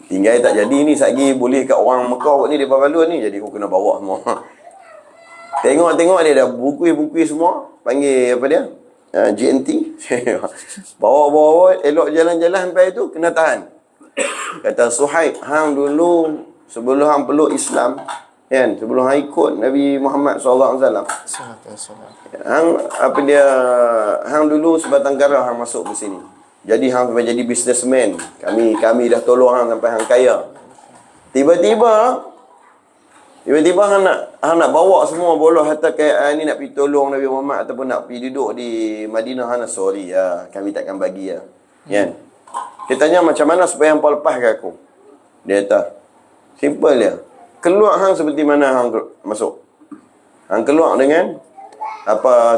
Tinggal tak jadi ni satgi boleh kat orang Mekah ni depa balun ni, jadi aku kena bawa semua. Tengok dia dah bukui semua, panggil apa dia? GNT. Bawa elok jalan-jalan sampai tu kena tahan. Kata Suhaib, hang dulu sebelum hang peluk Islam, kan, sebelum hang ikut Nabi Muhammad SAW, hang dulu sebatang kara hang masuk ke sini. Jadi hang sampai jadi businessman. Kami dah tolong hang sampai hang kaya. Tiba-tiba hang nak bawa semua bolos harta kekayaan ni nak pergi tolong Nabi Muhammad ataupun nak pergi duduk di Madinah. Sorry ya, kami takkan bagi ya. Kan? Dia tanya macam mana supaya hang lepaskan aku. Dia kata, simple dia. Keluar hang seperti mana hang masuk. Hang keluar dengan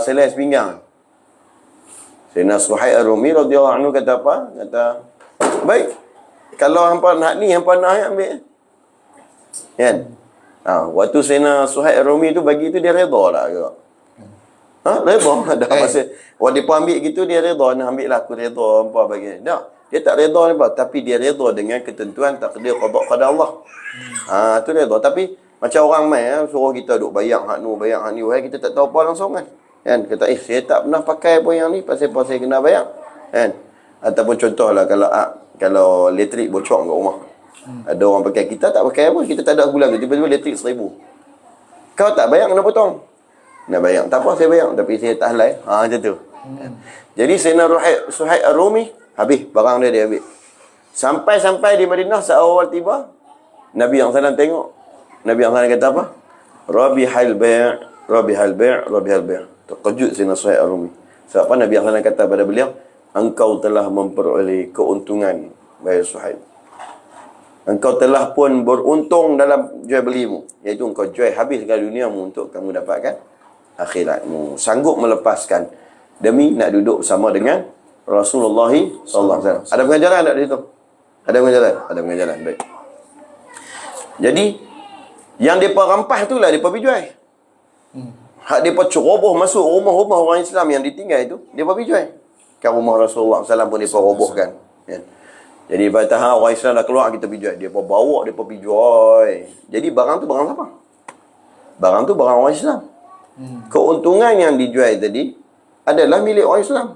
selai sepinggang. Sayyidina Suhaib Ar-Rumi radhiyallahu anhu kata apa? Kata, baik. Kalau hangpa nak ni, hangpa nak ambil. Kan? Waktu Sayyidina Suhaib Ar-Rumi tu bagi tu dia redha lah ke? Redha. Dah masa waktu dia ambil gitu dia redha, nak ambil lah aku redha hangpa bagi. Tak. Dia tak redha apa, tapi dia redha dengan ketentuan takdir qada qada Allah. Tu redha. Tapi macam orang mai suruh kita duk bayang hak ni, kita tak tahu apa langsung kan. Kan kata saya tak pernah pakai pun yang ni, pasal saya kena bayar. Kan? Ataupun contohlah kalau elektrik bocor kat rumah. Ada orang pakai, kita tak pakai apa, kita tak ada bulan tu tiba-tiba elektrik 1,000. Kau tak bayar kena potong. Nak bayar. Tak apa saya bayar, tapi saya tak halal. Macam tu. Jadi Sayyidina Suhaib Ar-Rumi habis barang dia ambil. Sampai di Madinah seawal tiba, Nabi yang SAW tengok. Nabi yang SAW kata apa? Rabihal bai'. Terkejut Sayyidina Suhaib Ar-Rumi. Sebab apa Nabi SAW kata pada beliau, engkau telah memperoleh keuntungan, wahai Suhaib. Engkau telah pun beruntung dalam jual belimu, iaitu engkau jual habis segala duniamu untuk kamu dapatkan akhiratmu. Sanggup melepaskan demi nak duduk bersama dengan Rasulullah SAW. Ada pengajaran tak di situ? Ada pengajaran. Baik. Jadi yang depa rampas itulah depa pergi jual. Hak dia ceroboh masuk rumah-rumah orang Islam yang ditinggal itu, dia pergi jual. Kan rumah Rasulullah SAW pun dia robohkan. Kan? Jadi pada orang Islam dah keluar, kita pergi jual. Dia bawa, dia pergi jual. Jadi barang tu barang siapa? Barang tu barang orang Islam. Keuntungan yang dijual tadi adalah milik orang Islam.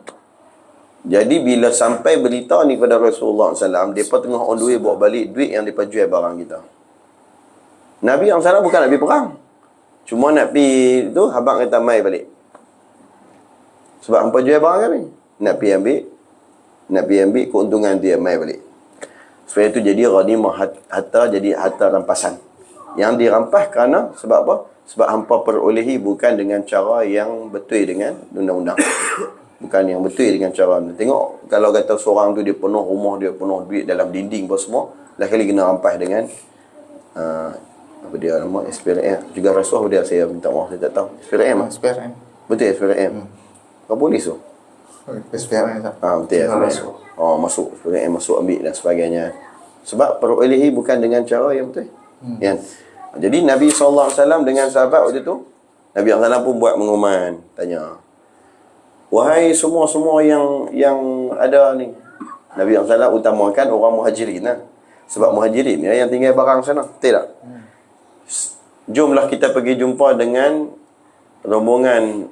Jadi bila sampai berita ni kepada Rasulullah SAW, mereka tengah on the way bawa balik duit yang mereka jual barang kita. Nabi SAW bukan nak pergi perang. Cuma nak pergi tu, abang kata mai balik. Sebab hampa jual barang kami. Nak pergi ambil keuntungan dia, mai balik. Supaya itu jadi ghanimah harta, jadi harta rampasan. Yang dirampas kerana sebab apa? Sebab hampa perolehi bukan dengan cara yang betul dengan undang-undang. Bukan yang betul dengan cara. Tengok kalau kata seorang tu dia penuh rumah dia, penuh duit dalam dinding apa semua, lah kali kena rampas dengan apa dia nama SPRM. Juga rasuah dia, saya minta maaf saya tak tahu. SPRM ah. SPRM. Betul SPRM. Kau polis tu? SPRM tak? Betul SPRM. Oh, masuk SPRM, masuk ambil dan sebagainya. Sebab perolehi bukan dengan cara yang betul. Kan? Jadi Nabi SAW dengan sahabat waktu tu, Nabi SAW pun buat pengumuman, tanya, wahai semua-semua yang ada ni. Nabi SAW utamakan orang muhajirin lah. Sebab muhajirin ni yang tinggal barang sana. Betul tak? Jomlah kita pergi jumpa dengan rombongan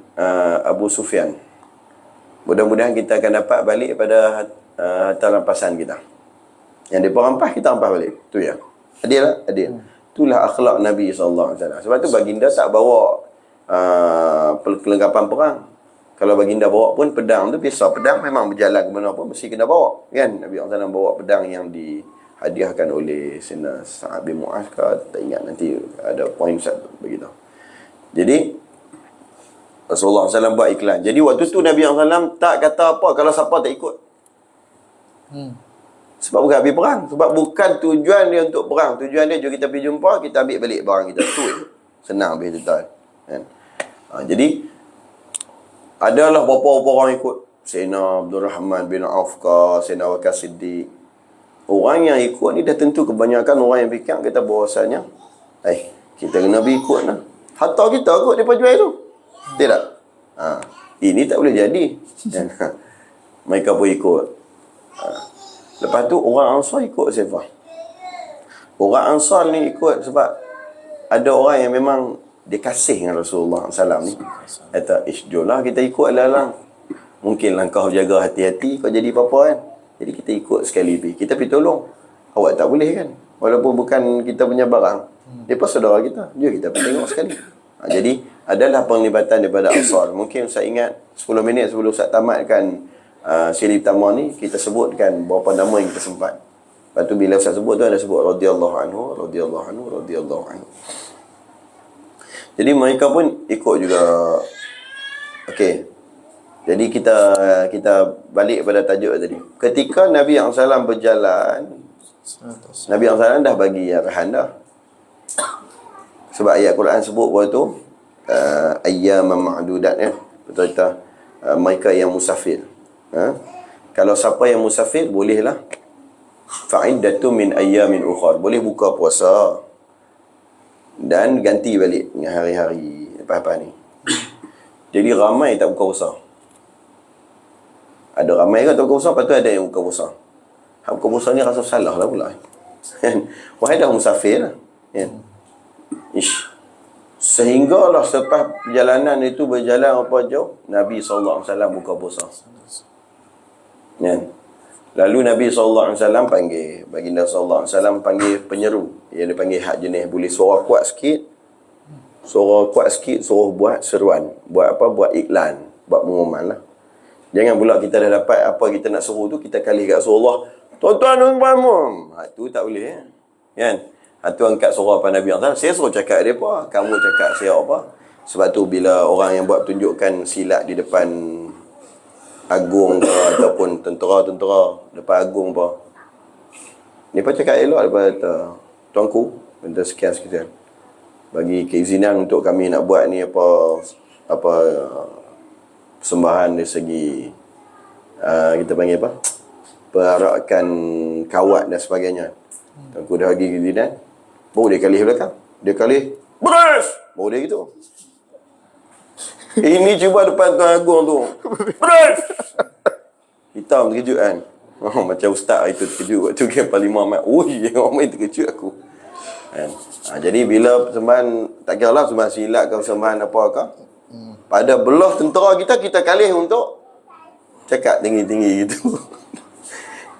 Abu Sufyan. Mudah-mudahan kita akan dapat balik pada harta rampasan kita. Yang dia rampas, kita rampas balik. Tu ya. Adil lah? Adil. Itulah akhlak Nabi SAW. Sebab tu baginda tak bawa perlengkapan perang. Kalau baginda bawa pun pedang tu biasa. Pedang memang berjalan ke mana pun mesti kena bawa. Kan? Nabi SAW bawa pedang yang dihadiahkan oleh Sayyidina Sa'ad bin Mu'az ke, tak ingat nanti ada poin satu begitu. Jadi Rasulullah SAW buat iklan. Jadi waktu tu Nabi SAW tak kata apa kalau siapa tak ikut. Sebab bukan habis perang. Sebab bukan tujuan dia untuk perang. Tujuan dia, jom kita pergi jumpa, kita ambil balik barang kita. Tu senang habis tuan. Kan? Jadi adalah beberapa orang ikut. Sayyidina Abdul Rahman bin Auf ke, Sayyidina Abu Bakar Siddiq. Orang yang ikut ni dah tentu kebanyakan orang yang fikir kata bahawasanya kita kena pergi ikut lah. Harta kita kot dia jual tu. Tidak? Ini tak boleh jadi. Mereka pun ikut. Lepas tu orang Ansar ikut Sifah. Orang Ansar ni ikut sebab ada orang yang memang dia kasih dengan Rasulullah SAW ni. Kata, jomlah kita ikut lah. Mungkinlah kau jaga hati-hati, kau jadi apa-apa kan. Jadi kita ikut sekali pergi. Kita pergi tolong. Awak tak boleh kan. Walaupun bukan kita punya barang. Dia pun saudara kita. Jom kita pergi tengok sekali. Jadi adalah penglibatan daripada Ansar. Mungkin saya ingat 10 minit sebelum Ustaz tamatkan siri pertama ni, kita sebutkan beberapa nama yang kita sempat. Lepas tu bila Ustaz sebut tu ada sebut radhiyallahu anhu, radhiyallahu anhu, radhiyallahu anhu. Jadi mereka pun ikut juga. Okey. Jadi kita balik pada tajuk tadi. Ketika Nabi SAW berjalan, Nabi SAW dah bagi arahan dah. Sebab ayat Quran sebut waktu ayyaman ma'dudat ya. Betul tak? Mereka yang musafir. Kalau siapa yang musafir bolehlah fa'iddatu min ayyamin ukhar, boleh buka puasa dan ganti balik dengan hari-hari lepas ni. Jadi ramai tak buka puasa. Ada ramai kan tak buka puasa, lepas tu ada yang buka puasa. Hak buka puasa ni rasa salah lah pula. Wahai dah musafir lah. Sehinggalah selepas perjalanan itu berjalan apa jauh, Nabi SAW buka puasa. Lalu Nabi SAW panggil, baginda SAW panggil penyeru, yang dipanggil hak jenis, boleh suara kuat sikit, suruh buat seruan, buat apa, buat iklan, buat pengumuman lah. Jangan pula kita dah dapat apa kita nak suruh tu, kita kali kat Rasulullah, tuan-tuan dan puan-puan, tu tak boleh kan. Tu angkat suara pada Nabi SAW, saya suruh cakap dia apa, kamu cakap saya apa. Sebab tu bila orang yang buat tunjukkan silat di depan agung ke, ataupun tentera depan agung apa, ni pun cakap elok daripada tuanku, benda sekian-sekian, bagi keizinan untuk kami nak buat ni apa persembahan dari segi kita panggil apa, perarakan kawat dan sebagainya. Tuanku dah bagi keizinan, baru dia kali belakang, dia kali beres, baru dia gitu. Ini cuba depan Tuan Agung tu. Betul. Hitam terkejut kan. Oh, macam ustaz itu terkejut waktu game Parlimen Ahmad. Ui, orang main terkejut aku. Kan? Jadi bila persembahan, tak kira lah persembahan silat ke persembahan apa ke, pada belah tentera kita kalih untuk cakap tinggi-tinggi gitu.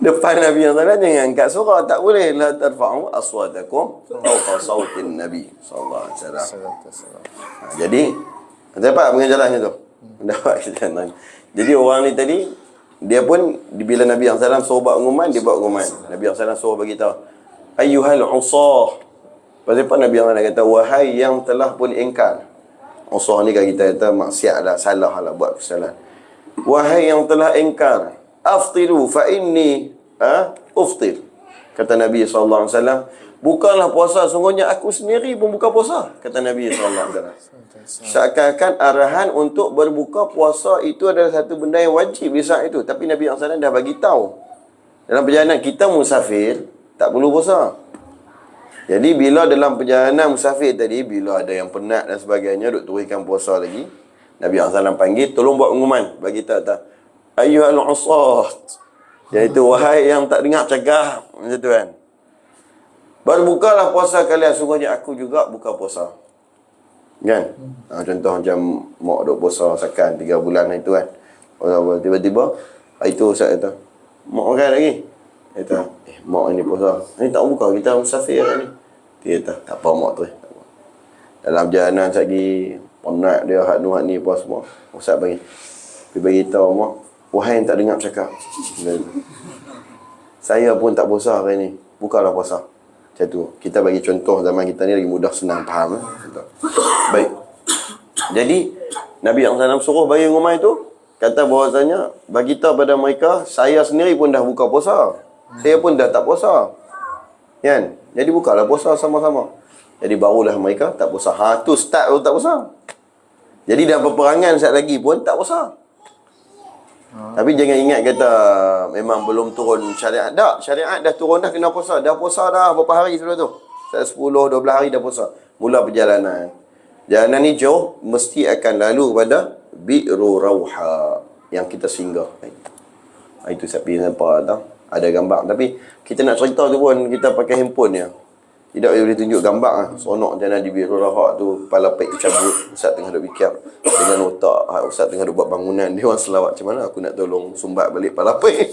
Depan Nabi yang salah jangan angkat suara, tak boleh. La tarfa'u aswatakum fawqa sautin Nabi sallallahu alaihi wasallam. Jadi dapat pengajarannya tu. Dapat pengajaran. Jadi orang ni tadi dia pun bila Nabi yang salam suruh buat pengumuman, dia buat pengumuman. Nabi yang salam suruh bagi tahu, ayyuhal usah. Lepas tu Nabi yang salam kata, wahai yang telah pun ingkar. Usah ni kan kita kata maksiat lah, salah lah, buat kesalahan. Wahai yang telah ingkar, aftiru fa inni uftir. Kata Nabi SAW, bukanlah puasa, sungguhnya aku sendiri pun buka puasa. Kata Nabi SAW. Seakan-akan arahan untuk berbuka puasa itu adalah satu benda yang wajib di saat itu. Tapi Nabi SAW dah bagi tahu. Dalam perjalanan kita musafir, tak perlu puasa. Jadi bila dalam perjalanan musafir tadi, bila ada yang penat dan sebagainya, duk turunkan puasa lagi, Nabi SAW panggil, tolong buat pengumuman. Bagi tahu tak, ayyuhal usat. Iaitu, wahai yang tak dengar cakap. Macam tu kan. Berbukalah puasa kalian. Sungguhnya aku juga buka puasa. Kan? Contoh macam mak duk puasa sakan 3 bulan itu kan. Tiba-tiba, itu Ustaz kata, mak makan lagi. Dia kata, mak ni puasa. Ni tak buka, kita musafir ni. Dia kata, tak apa mak tu. Dalam perjalanan lagi, penat dia, hak ni puasa semua. Ustaz bagi. Dia bagi tahu mak, wahai yang tak dengar cakap. Saya pun tak puasa hari ni. Bukalah puasa. Macam tu. Kita bagi contoh zaman kita ni lagi mudah senang faham. Baik. Jadi, Nabi SAW suruh bagi rumah itu, kata bahawasanya, bagi tahu pada mereka, saya sendiri pun dah buka puasa. Saya pun dah tak puasa. Kan? Jadi bukalah puasa sama-sama. Jadi barulah mereka tak puasa. Tu start baru tak puasa. Jadi dalam peperangan saat lagi pun tak puasa. Tapi jangan ingat kata memang belum turun syariat. Tak, syariat dah turun dah kena puasa. Dah puasa dah berapa hari sebelum tu? 10, 12 hari dah puasa. Mula perjalanan. Jalanan ni jauh, mesti akan lalu kepada Bi'ru Rauha yang kita singgah. Itu sapi nampak tak? Ada gambar. Tapi kita nak cerita tu pun kita pakai handphone je. Tidak boleh tunjuk gambar lah. Seronok macam mana di Bi'ru Rauha tu, kepala pek cabut. Ustaz tengah duk fikir dengan otak. Ustaz tengah duk buat bangunan. Dia orang selawat. Macam mana aku nak tolong sumbat balik kepala pek?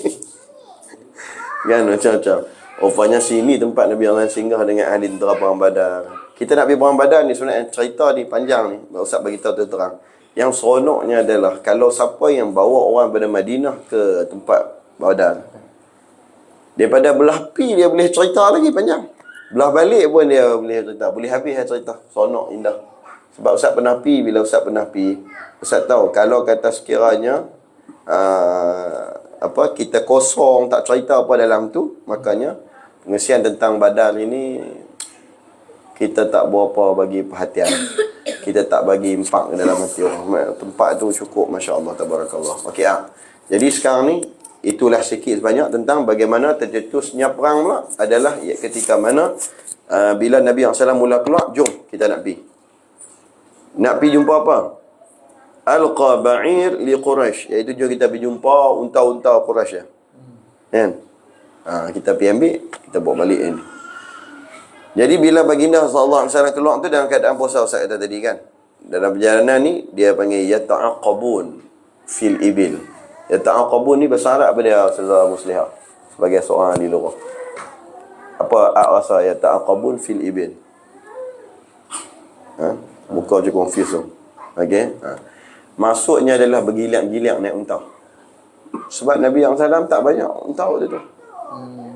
Kan macam-macam. Rupanya sini tempat Nabi Allah singgah dengan ahli tentera Perang Badar. Kita nak pergi Perang Badar ni sebenarnya cerita ni panjang ni. Ustaz bagi tahu terang. Yang seronoknya adalah kalau siapa yang bawa orang pada Madinah ke tempat Badar, daripada belah pi dia boleh cerita lagi panjang. Belah balik pun dia boleh cerita. Boleh habis dia cerita. Seronok, indah. Sebab Ustaz pernah pi. Bila Ustaz pernah pi, Ustaz tahu kalau kata sekiranya kita kosong, tak cerita apa dalam tu, makanya pengesian tentang Badar ini kita tak berapa bagi perhatian. Kita tak bagi impak dalam hati orang. Tempat tu cukup, Masya Allah, Tabarakallah. Okey ah. Jadi sekarang ni, itulah sikit sebanyak tentang bagaimana tercetusnya perang pula adalah ketika mana bila Nabi SAW mula keluar, jom kita nak pergi. Nak pergi jumpa apa? Alqa ba'ir li Quraisy, iaitu jom kita pergi jumpa unta-unta Quraisy ya. Kan? Kita pergi ambil, kita bawa balik ini. Jadi bila baginda sallallahu alaihi wasallam keluar tu dalam keadaan puasa, Ustaz kata tadi kan. Dalam perjalanan ni dia panggil yata'aqabun fil ibil. Yata'aqabun ni bahasa Arab apa dia, Saudara Muslihah? Sebagai seorang ahli lughah. Apa rasa yata'aqabun fil ibil? Muka je confuse tu. Okey? Maksudnya adalah bergiliang-giliang naik unta. Sebab Nabi SAW tak banyak unta waktu tu.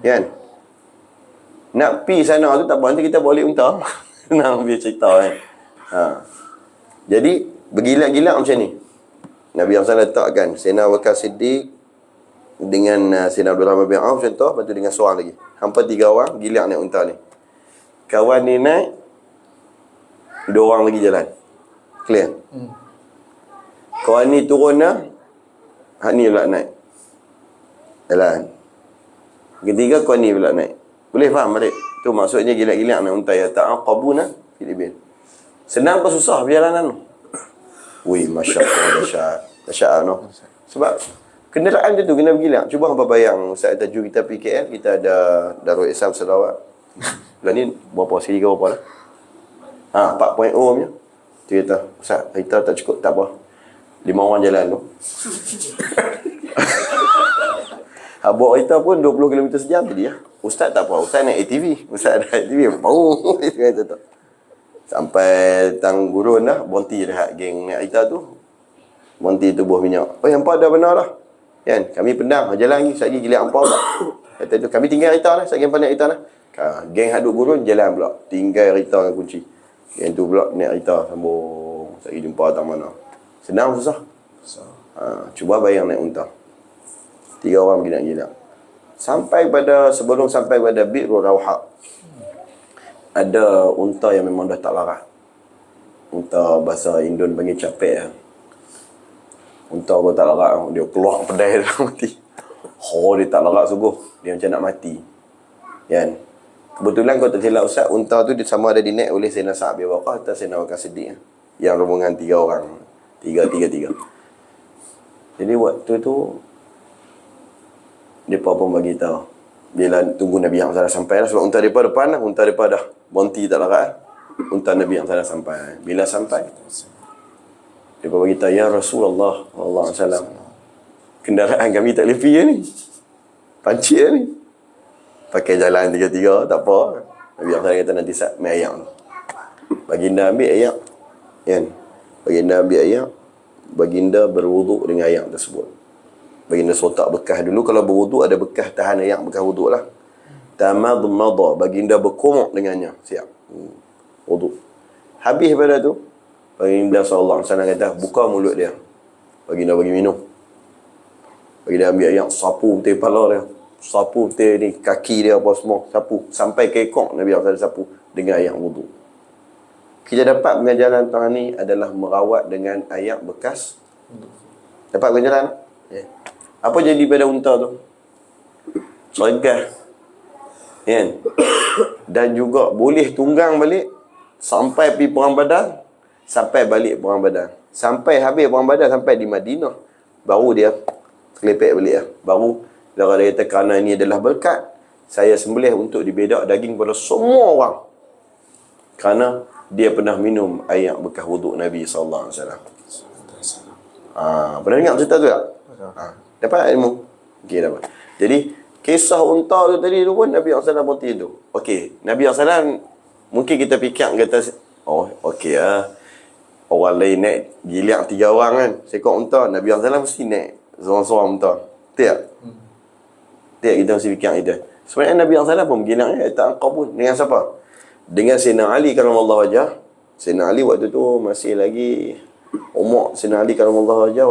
Kan? Nak pi sana tu tak apa, nanti kita balik unta. Senang dia cerita kan. Jadi bergiliang-giliang macam ni. Nabi SAW letakkan Sayyidina Abu Bakar Siddiq dengan Sayyidina Abdul Rahman bin Auf contoh, lepas tu dengan seorang lagi. Hampa 3 orang giliang naik unta ni. Kawan ni naik, 2 orang lagi jalan. Clear? Kawan ni turun dah, hak ni pula naik. Jalan. Ketiga kawan ni pula naik. Boleh faham balik? Tu maksudnya gila-gila naik unta ya ta'aqabuna fil ibil. Senang apa susah perjalanan tu? Ui, Masya Allah, dahsyat. Dahsyat, no? Sebab kenderaan tu kena bergilang. Cuba hampa bayang, Ustaz Tajuk kita pergi KL, kita ada Darul Islam Sarawak. Bulan ni, berapa segi ke berapa lah? 4.0 punya. Dia kata, Ustaz, kita tak cukup, tak apa. 5 orang jalan tu. Bawa kereta pun 20 km sejam tadi ya. Ustaz tak apa, Ustaz naik ATV. Ustaz ada ATV, bau. Sampai tang gurun dah, Bonti rehat geng naik kereta tu. Bonti tubuh minyak. Oh, hampa dah benar dah. Kan, kami pendang, jalan lagi, sekejap lagi gila hampa pula. Kata tu, kami tinggal kereta lah, sekejap lagi hampa naik kereta lah. Geng hak duk gurun, jalan pula. Tinggal kereta dengan kunci. Geng tu pula naik kereta, sambung. Sekejap lagi jumpa tak mana. Senang susah. Cuba bayang naik unta. 3 orang pergi nak gila. Sebelum sampai pada Bi'ru Rawha, ada unta yang memang dah tak larat. Unta bahasa Indon panggil capek lah. Unta pun tak larat. Dia keluar pedai dah mati. Dia tak larat sungguh. Dia macam nak mati. Kan? Kebetulan kau tak silap Ustaz, unta tu dia sama ada dinaik oleh Sayyidina Sa'ad bin Waqqas atau Sayyidina Bakar Siddiq. Yang rombongan 3 orang. 3. Jadi waktu tu mereka pun bagi tahu. Bila tunggu Nabi yang salah sampai lah. Sebab unta mereka depan lah. Unta mereka dah Bonti tak larat lah. Unta Nabi yang salah sampai. Bila sampai, mereka bagi tahu, Ya Rasulullah SAW, kendaraan kami tak boleh pergi ni. Pancit ni. Pakai jalan 3-3, tak apa. Nabi yang salah kata nanti main ayak. Baginda ambil ayak. Kan? Baginda ambil ayak. Baginda berwuduk dengan ayak tersebut. Baginda sotak bekas dulu. Kalau berwuduk ada bekas tahan ayak, bekas wuduk lah. Tamadmada, baginda berkumuk dengannya. Siap. Wuduk. Habis pada tu, Baginda SAW kata, buka mulut dia. Baginda bagi minum. Baginda ambil ayak, sapu betul kepala dia. Sapu betul ni, kaki dia apa semua. Sapu. Sampai kekok Nabi SAW sapu dengan ayak wuduk. Kita dapat pengajaran tahun ni adalah merawat dengan ayak bekas. Dapat pengajaran? Yeah. Apa jadi pada unta tu? Cergas. Kan? Dan juga boleh tunggang balik sampai pergi Perang Badar, sampai balik Perang Badar. Sampai habis Perang Badar, sampai di Madinah, baru dia kelepek balik lah. Baru dia kata, kerana ini adalah berkat, saya sembelih untuk dibedak daging pada semua orang. Kerana dia pernah minum air bekas wuduk Nabi SAW. Pernah dengar cerita tu tak? Dapat ilmu? Okey, dapat. Jadi, kisah unta tu tadi tu pun Nabi SAW pun tidur. Okey, Nabi SAW mungkin kita fikir kata, oh, okey lah. Orang lain naik giliak 3 orang kan, seekor unta. Nabi SAW mesti naik seorang-seorang unta. Betul tak? Tak, kita mesti fikir itu. Sebenarnya Nabi SAW pun giliaknya tak angkau pun. Dengan siapa? Dengan Sayyidina Ali karamallahu wajhah. Sayyidina Ali waktu tu masih lagi umur Sayyidina Ali karamallahu wajhah,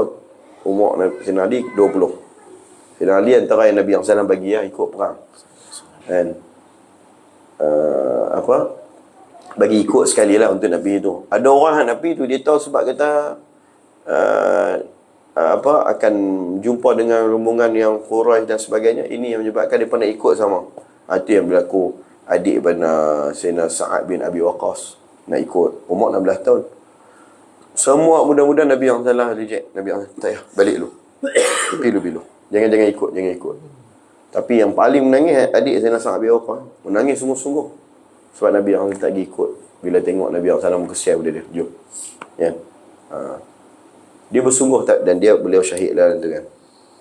umur Sayyidina Ali 20. Sayyidina Ali antara yang Nabi SAW bagi ikut perang. Dan bagi ikut sekali lah untuk Nabi tu. Ada orang Nabi tu dia tahu sebab kata akan jumpa dengan rombongan yang Quraisy dan sebagainya. Ini yang menyebabkan dia pernah ikut sama. Itu yang berlaku. Adik benar Sayyidina Sa'ad bin Abi Waqqas nak ikut, umur 16 tahun. Semua mudah-mudahan Nabi yang salah reject. Nabi yang tak payah, balik dulu. Pilu-pilu. Jangan ikut. Tapi yang paling menangis adik Sayyidina Sa'ad bin Abi Waqqas. Menangis sungguh-sungguh. Sebab Nabi yang tak pergi ikut. Bila tengok Nabi yang salah kesian pada dia. Jom. Ya. Dia bersungguh tak, dan beliau syahid lah tu kan.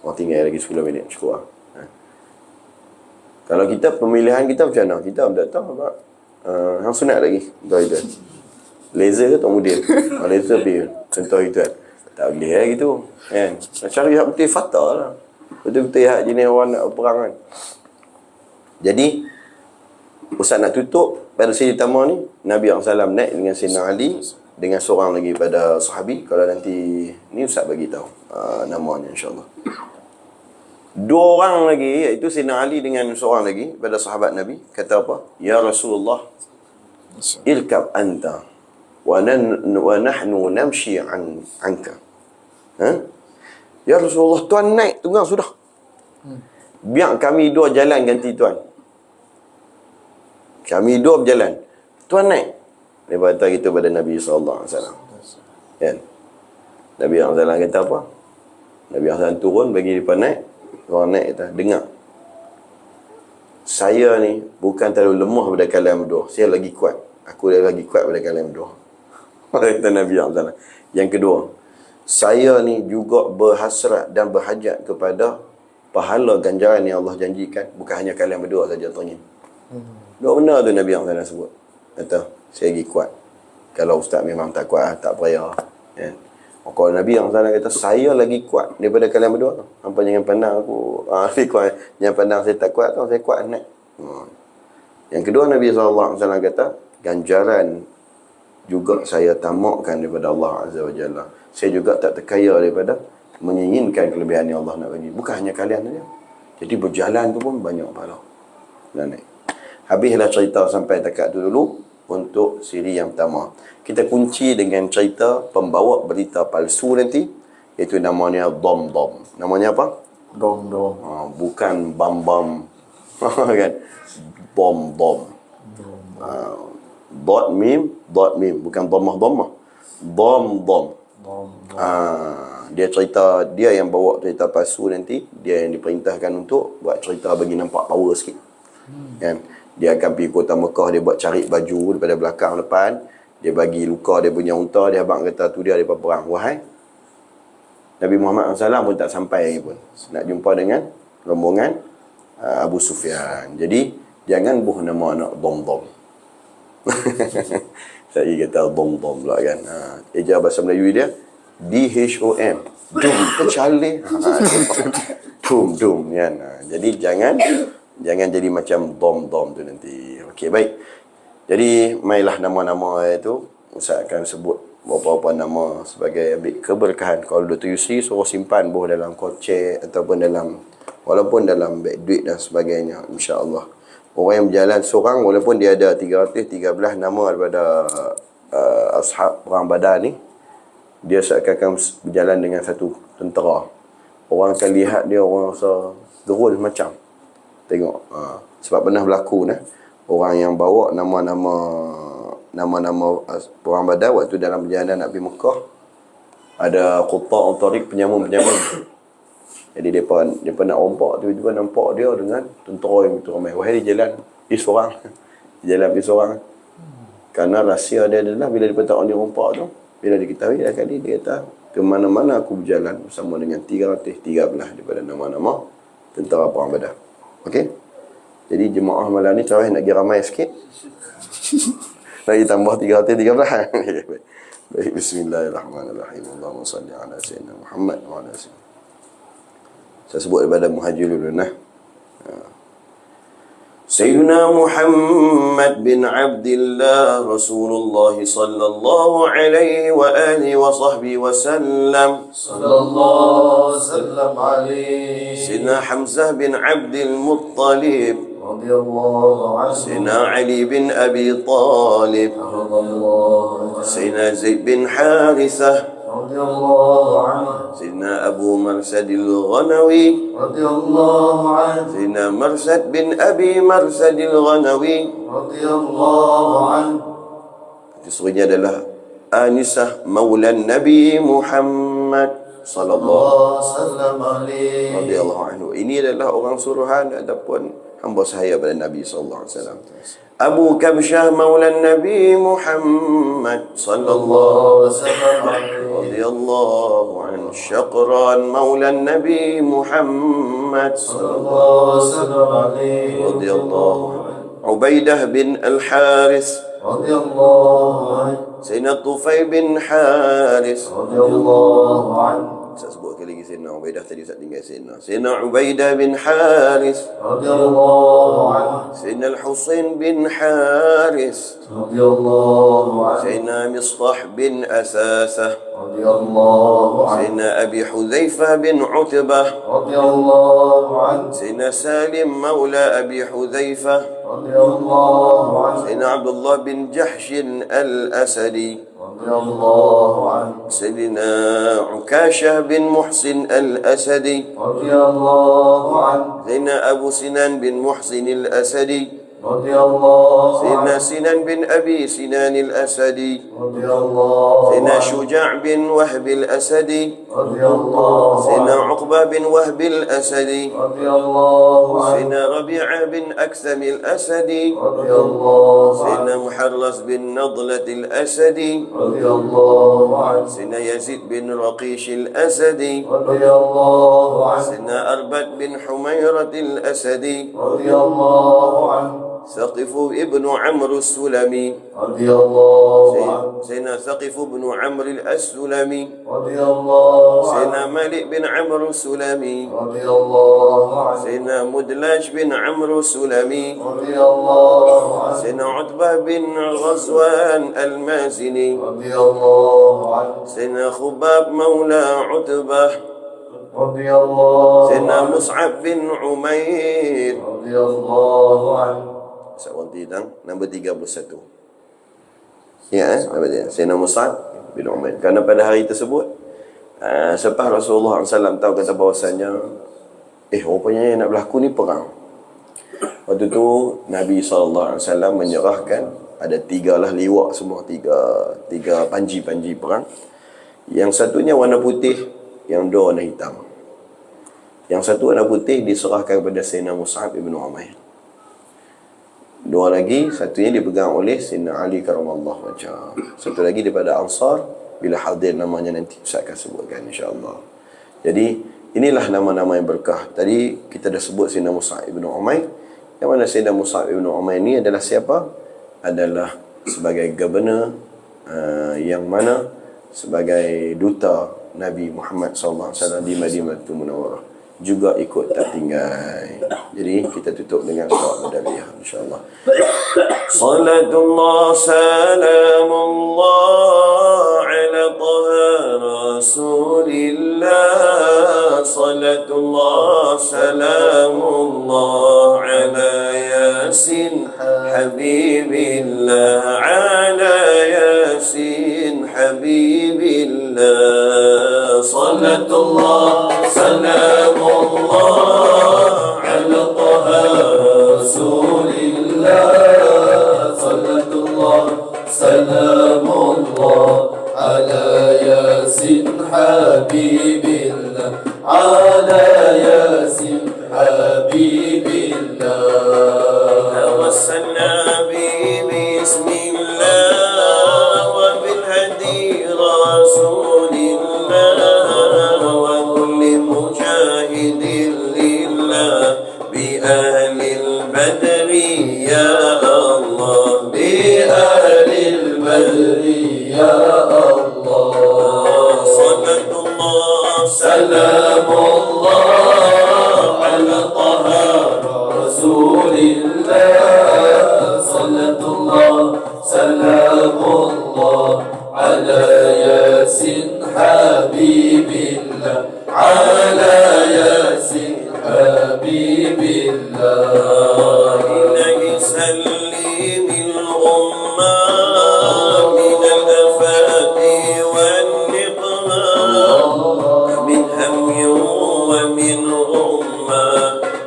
Orang tinggal lagi 10 minit cukup lah. Kalau kita, pemilihan kita macam mana? Kita tak tahu apa. Hang sunat lagi. Contoh itu kan. Laser ke tak mudin? Laser pergi. Contoh itu kan. Tak boleh lah gitu. Kan? Cari hak betul fatah lah. Betul-betul hak jenis orang nak perang kan. Jadi, Ustaz nak tutup pada sesi utama ni. Nabi SAW naik dengan Sayyidina Ali, dengan seorang lagi pada sahabi. Kalau nanti ni Ustaz bagi tahu namanya insyaAllah. 2 orang lagi, iaitu Sayyidina Ali dengan seorang lagi pada sahabat Nabi, kata apa? Ya Rasulullah, ilkab anta wa nahnu namshi anka. Ya Rasulullah, tuan naik tunggang sudah. Biar kami 2 jalan ganti tuan. Kami 2 berjalan, tuan naik. Dia kata gitu pada Nabi SAW. Kan? Nabi SAW kata apa? Nabi SAW turun bagi mereka naik. Orang naik kata, dengar. Saya ni bukan terlalu lemah pada kalian berdua. Saya lagi kuat. Aku dah lagi kuat pada kalian berdua. Kata Nabi SAW. Yang kedua, saya ni juga berhasrat dan berhajat kepada pahala ganjaran yang Allah janjikan. Bukan hanya kalian berdua saja tanya. Dua benda tu Nabi SAW sebut. Kata, saya lagi kuat. Kalau ustaz memang tak kuat, tak payah. Ya. Kalau Nabi SAW kata, saya lagi kuat daripada kalian berdua. Hampa jangan pandang aku lebih kuat. Jangan pandang saya tak kuat tau. Saya kuat naik. Yang kedua, Nabi SAW kata, ganjaran juga saya tamakkan daripada Allah Azza wa Jalla. Saya juga tak terkaya daripada menginginkan kelebihan yang Allah nak bagi. Bukan hanya kalian saja. Jadi berjalan tu pun banyak pahala. Dan naik. Habislah cerita sampai dekat tu dulu untuk siri yang pertama. Kita kunci dengan cerita pembawa berita palsu nanti, iaitu namanya Dom-Dom. Namanya apa? Dom-dom. Bukan bam-bam. Kan? Bom-bom. Dot mim, bukan domah-domah. Dom-dom. Dia cerita, dia yang bawa cerita palsu nanti, dia yang diperintahkan untuk buat cerita bagi nampak power sikit. Kan? Dia akan pergi kota Mekah, dia buat cari baju daripada belakang depan, dia bagi luka dia punya unta, dia abang kata tu dia daripada perang. Wahai Nabi Muhammad SAW pun tak sampai lagi pun nak jumpa dengan rombongan Abu Sufyan. Jadi jangan buh nama anak Dom-Dom. Saya kata Dom-Dom pula kan. Eja bahasa Melayu dia DHOM. Dum, kecali. Dum kan. Jadi jangan jadi macam Dom-Dom tu nanti. Okey, baik. Jadi mailah nama-nama itu Ustaz akan sebut beberapa nama sebagai ambil keberkahan. Kalau Dr. Yusri suruh simpan buh dalam kocek ataupun walaupun dalam beg duit dan sebagainya, insya-Allah. Orang yang berjalan seorang walaupun dia ada 313 nama daripada ashab perang Badar ni, dia seakan-akan berjalan dengan satu tentera. Orang akan lihat dia, orang rasa gerun macam. Tengok. Sebab pernah berlaku orang yang bawa nama-nama perang Badar waktu dalam perjalanan nak pergi Mekah, ada qutta' tarik, penyamun-penyamun. Jadi depa nak rompak, tiba-tiba nampak dia dengan tentera yang begitu ramai. Wahai dia jalan seorang. Jalan pergi seorang. Karena rahsia dia adalah bila dia tahu dia rompak tu, bila diketahui dah kali dia kata, ke mana-mana aku berjalan bersama dengan 313 daripada nama-nama tentera perang Badar. Okey? Jadi jemaah malam ni tarawih nak pergi ramai sikit. Lagi tambah 313. Baik, bismillahirrahmanirrahim. Allahumma salli ala sayyidina Muhammad wa ala sayyidina. Saya sebut daripada Muhajirun dulu Sayyidina Muhammad bin Abdullah Rasulullah sallallahu alaihi wa alihi wa sahbihi wa sallam. Sallallahu sallam alaihi. Sayyidina Hamzah bin Abdul Muttalib radhiyallahu anhu. Sayyidina Ali bin Abi Talib radhiyallahu anhu. Sayyidina Zaid bin Harithah radhiyallahu anhu. Sayyidina Abu Marsad al-Ghanawi radhiyallahu anhu. Sayyidina Marsad bin Abi Marsad al-Ghanawi radhiyallahu anhu. Disuruhnya adalah Anisah Maulan Nabi Muhammad sallallahu alaihi radhiyallahu anhu. Ini adalah orang suruhan ataupun hamba sahaya pada Nabi sallallahu alaihi wasallam. Abu Kabsyah Maulan Nabi Muhammad sallallahu radhiyallahu anhu. Syaqran Maulan Nabi Muhammad sallallahu radhiyallahu anhu. Ubaidah bin Al-Haris radhiyallahu anhu. Sayyidina Tufay bin Haris radhiyallahu anhu. Saya sebut sekali lagi Sayyidina Ubaidah, tadi Ustaz tinggal Sayyidina Ubaidah bin Haris radhiyallahu anhu. Sayyidina Al-Husain bin Haris radhiyallahu anhu. Sayyidina Mistah bin Asasah radhiyallahu anhu. Sayyidina Abi Hudzaifah bin Utbah radhiyallahu anhu. Sayyidina Salim Maula Abi Hudzaifah radhiyallahu anhu. Sayyidina Abdullah bin Jahsh Al-Asadi radhiyallahu anhu. Sayyidina Ukashah bin Muhsin Al-Asadi radhiyallahu anhu. Sayyidina Abu Sinan bin Muhsin Al-Asadi رضي الله سيدنا عنه سنان بن أبي سنان الأسدي رضي الله سيدنا عنه شجاع بن وهب الأسدي رضي الله سيدنا عنه عقبة بن وهب الأسدي رضي الله عنه سيدنا ربيعة بن أكثم الأسدي رضي الله سيدنا عنه محرز بن نضلة الأسدي رضي الله عنه سيدنا يزيد بن رقيش الأسدي رضي الله عنه سيدنا أربد بن حميرة الأسدي رضي الله عنه ثقف ابن عمرو السلمي رضي الله عنه سيدنا ثقف بن عمرو السلمي رضي الله سيدنا عنه مالك بن عمرو السلمي رضي الله عنه سيدنا مدلج بن عمرو السلمي رضي الله عنه سيدنا عتبة بن غزوان المازني رضي الله عنه سيدنا خباب مولى عتبة رضي الله سيدنا عنه مصعب بن عمير. رضي الله عنه Seorang tidak, nombor 31. Ya, nombor dia. Sayyidina Mus'ab bin Umair. Kerana pada hari tersebut, selepas Rasulullah SAW tahu kata bahawasanya, rupanya yang nak berlaku ni perang. Waktu tu, Nabi SAW menyerahkan, ada 3 lah liwak semua, tiga panji-panji perang. Yang satunya warna putih, yang 2 warna hitam. Yang satu warna putih diserahkan kepada Sayyidina Mus'ab bin Umair. 2 lagi, satunya dipegang oleh Sayyidina Ali karamallahu wajhah. Satu lagi daripada Ansar, bila hadir namanya nanti Ustaz akan sebutkan insya-Allah. Jadi inilah nama-nama yang berkah. Tadi kita dah sebut Sayyidina Mus'ab bin Umair. Yang mana Sayyidina Mus'ab bin Umair ni adalah siapa? Adalah sebagai governor, yang mana sebagai duta Nabi Muhammad SAW di Madinatul Munawwarah. Juga ikut tak tinggal. Jadi kita tutup dengan selawat Badawiyah insya-Allah. Salatullah salamullah ala taha rasulillah. Salatullah salamullah ala yasin habibillah. Ala yasin habibillah. Salatullah سلام الله على طه رسول الله. صلاة الله سلام الله على ياسين حبيب الله. على ياسين حبيب الله. توسلنا بسم الله وبالهدي رسول الله وكل مجاهد لله بأهل البدر يا الله. بأهل البدر يا الله. صلاة الله سلام الله على طه رسول الله. صلاة الله سلام الله على ياسين حبيب الله. على ياسين حبيب الله. إلهي سلم الغمة من الآفات والنقمة من هم ومن غمة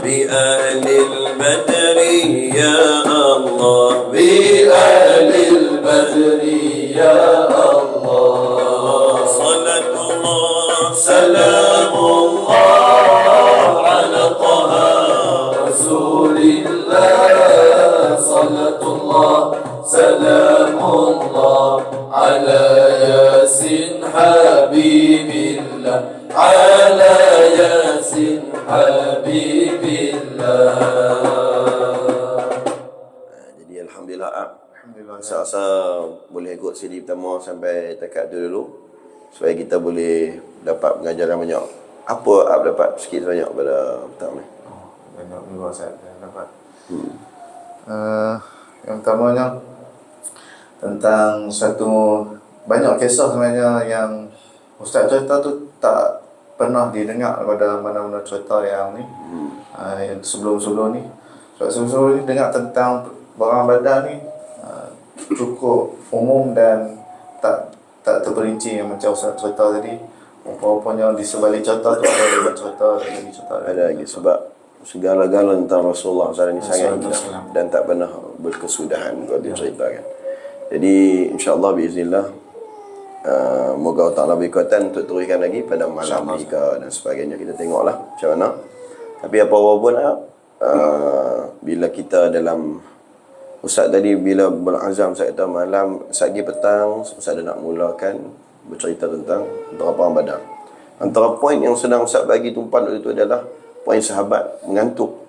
بأهل البدر يا الله. بأهل البدر يا الله. صلاة الله سلام الله على طه رسول الله. صلاة الله سلام الله على ياسين حبيب الله. على ياسين حبيب الله. Jadi alhamdulillah, saya rasa boleh ikut CD pertama sampai takat tu dulu, supaya kita boleh dapat pengajaran banyak. Apa Ab dapat sikit banyak pada petang ni? Banyak juga saya dapat. Yang pertamanya tentang satu banyak kisah sebenarnya yang Ustaz cerita tu tak pernah didengar pada mana-mana cerita yang ni. Yang sebelum-sebelum ni. Sebelum-sebelum ni dengar tentang barang badan ni cukup umum dan tak terperinci yang macam Ustaz cerita tadi. Rupa-rupanya di sebalik cerita tu ada lagi cerita, Ada lagi sebab segala-gala tentang Rasulullah SAW ni sangat indah Wasallam. dan tak pernah berkesudahan kalau diceritakan. Jadi insya-Allah biiznillah moga Allah Ta'ala berkekuatan untuk teruskan lagi pada malam ni ke dan sebagainya. Kita tengoklah macam mana. Tapi apa-apa pun bila kita dalam Ustaz tadi bila berazam Ustaz kata malam pagi petang Ustaz dah nak mulakan bercerita tentang Perang Badar. Antara poin yang sedang Ustaz bagi tumpan waktu itu adalah poin sahabat mengantuk.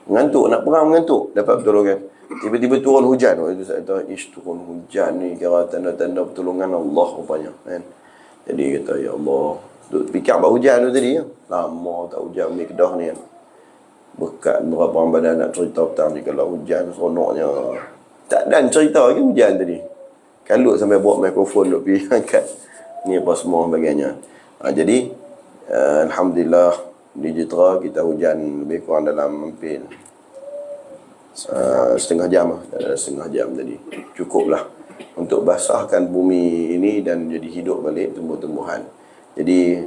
Mengantuk, nak perang mengantuk. Dapat pertolongan. Tiba-tiba turun hujan. Waktu itu Ustaz kata, turun hujan ni kira tanda-tanda pertolongan Allah rupanya. Kan? Jadi kata, ya Allah. Duk fikir apa hujan tu tadi. Lama tak hujan ambil kedah ni. Kan? Berkat berapa orang badan nak cerita petang ni. Kalau hujan seronoknya. Tak dan cerita lagi hujan tadi. Kalut sampai bawa mikrofon duk pergi angkat. Ni apa semua bagainya. Jadi, Alhamdulillah di Jitra kita hujan lebih kurang dalam hampir setengah jam tadi. Cukuplah untuk basahkan bumi ini dan jadi hidup balik tumbuh-tumbuhan. Jadi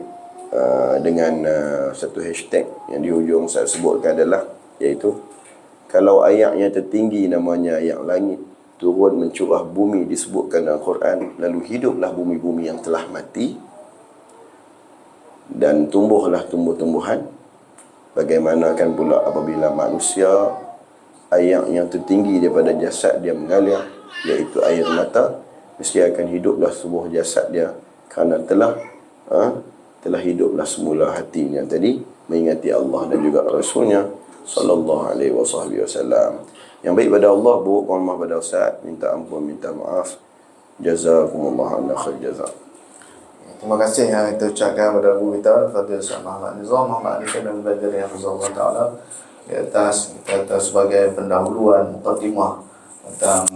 dengan satu hashtag yang di hujung saya sebutkan adalah iaitu kalau ayat yang tertinggi namanya ayat langit turun mencurah bumi disebutkan dalam Quran, lalu hiduplah bumi-bumi yang telah mati dan tumbuhlah tumbuh-tumbuhan. Bagaimana kan pula apabila manusia air yang tertinggi daripada jasad dia mengalir, iaitu air mata, mesti akan hiduplah sebuah jasad dia kerana telah hiduplah semula hatinya tadi mengingati Allah dan juga Rasulnya sallallahu alaihi wasallam. Yang baik pada Allah, buruk kurang pada Ustaz, minta ampun, minta maaf. Jazakumullah khair jazak. Terima kasih yang kita ucapkan kepada Abu kita Fadil Syekh Muhammad Nizam Muhammad Arifin dan Belajar yang Hafizahullah Ta'ala di atas sebagai pendahuluan mukadimah tentang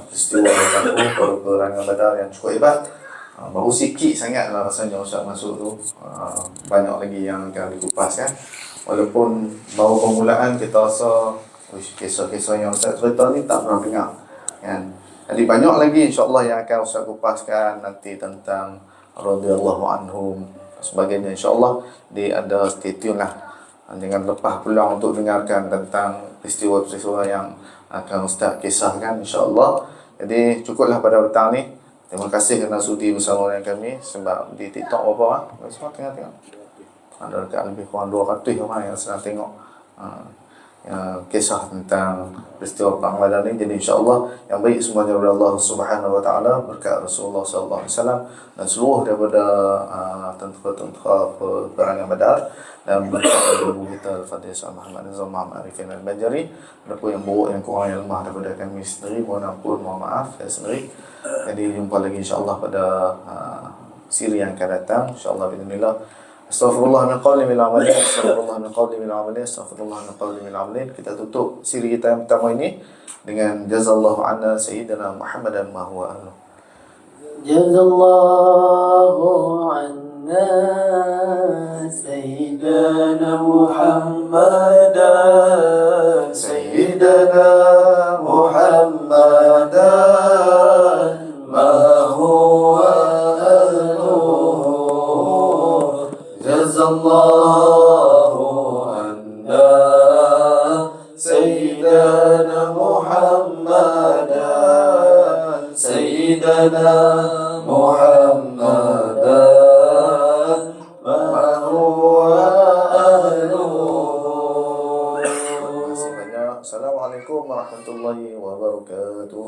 peristiwa yang berlaku peperangan Badar yang cukup hebat. Baru sikit sangat lah rasanya Ustaz masuk tu. Banyak lagi yang akan dikupas kan. Walaupun baru permulaan kita rasa kisah-kisah yang Ustaz cerita ni tak pernah dengar kan. Jadi banyak lagi insya-Allah yang akan Ustaz kupaskan nanti tentang radhiyallahu anhum sebagainya, insya-Allah ada stay tune lah. Jangan lepas peluang untuk dengarkan tentang peristiwa-peristiwa yang akan Ustaz kisahkan, insya-Allah. Jadi cukuplah pada petang ni. Terima kasih kerana sudi bersama dengan kami. Sebab di TikTok berapa semua tengok-tengok. Ada dekat lebih kurang 200 orang yang sedang tengok kisah tentang peristiwa Perang Badar ni. Jadi insya-Allah yang baik semuanya dari Allah Subhanahu wa taala, berkat Rasulullah sallallahu alaihi wasallam dan seluruh daripada tentera-tentera peperangan Badar dan berkat ibu kita Al-Fadhil Syekh Muhammad Nizam Muhammad Arifin Al-Banjari. Adapun yang buruk yang kurang yang lemah daripada kami sendiri, mohon ampun, mohon maaf saya sendiri. Jadi jumpa lagi insya-Allah pada siri yang akan datang insya-Allah bismillah. Astaghfirullah min qawli min amalin, astaghfirullah min qawli min amalin, astaghfirullah min qawli min amalin. Kita tutup siri kita yang pertama ini dengan jazallahu anna sayyidina Muhammadan ma huwa ahlu. Jazallahu anna sayyidina Muhammadan ma huwa Jazallahu anna sayyidana Muhammadan ma huwa ahluhu. Terima kasih banyak. Assalamualaikum warahmatullahi wabarakatuh.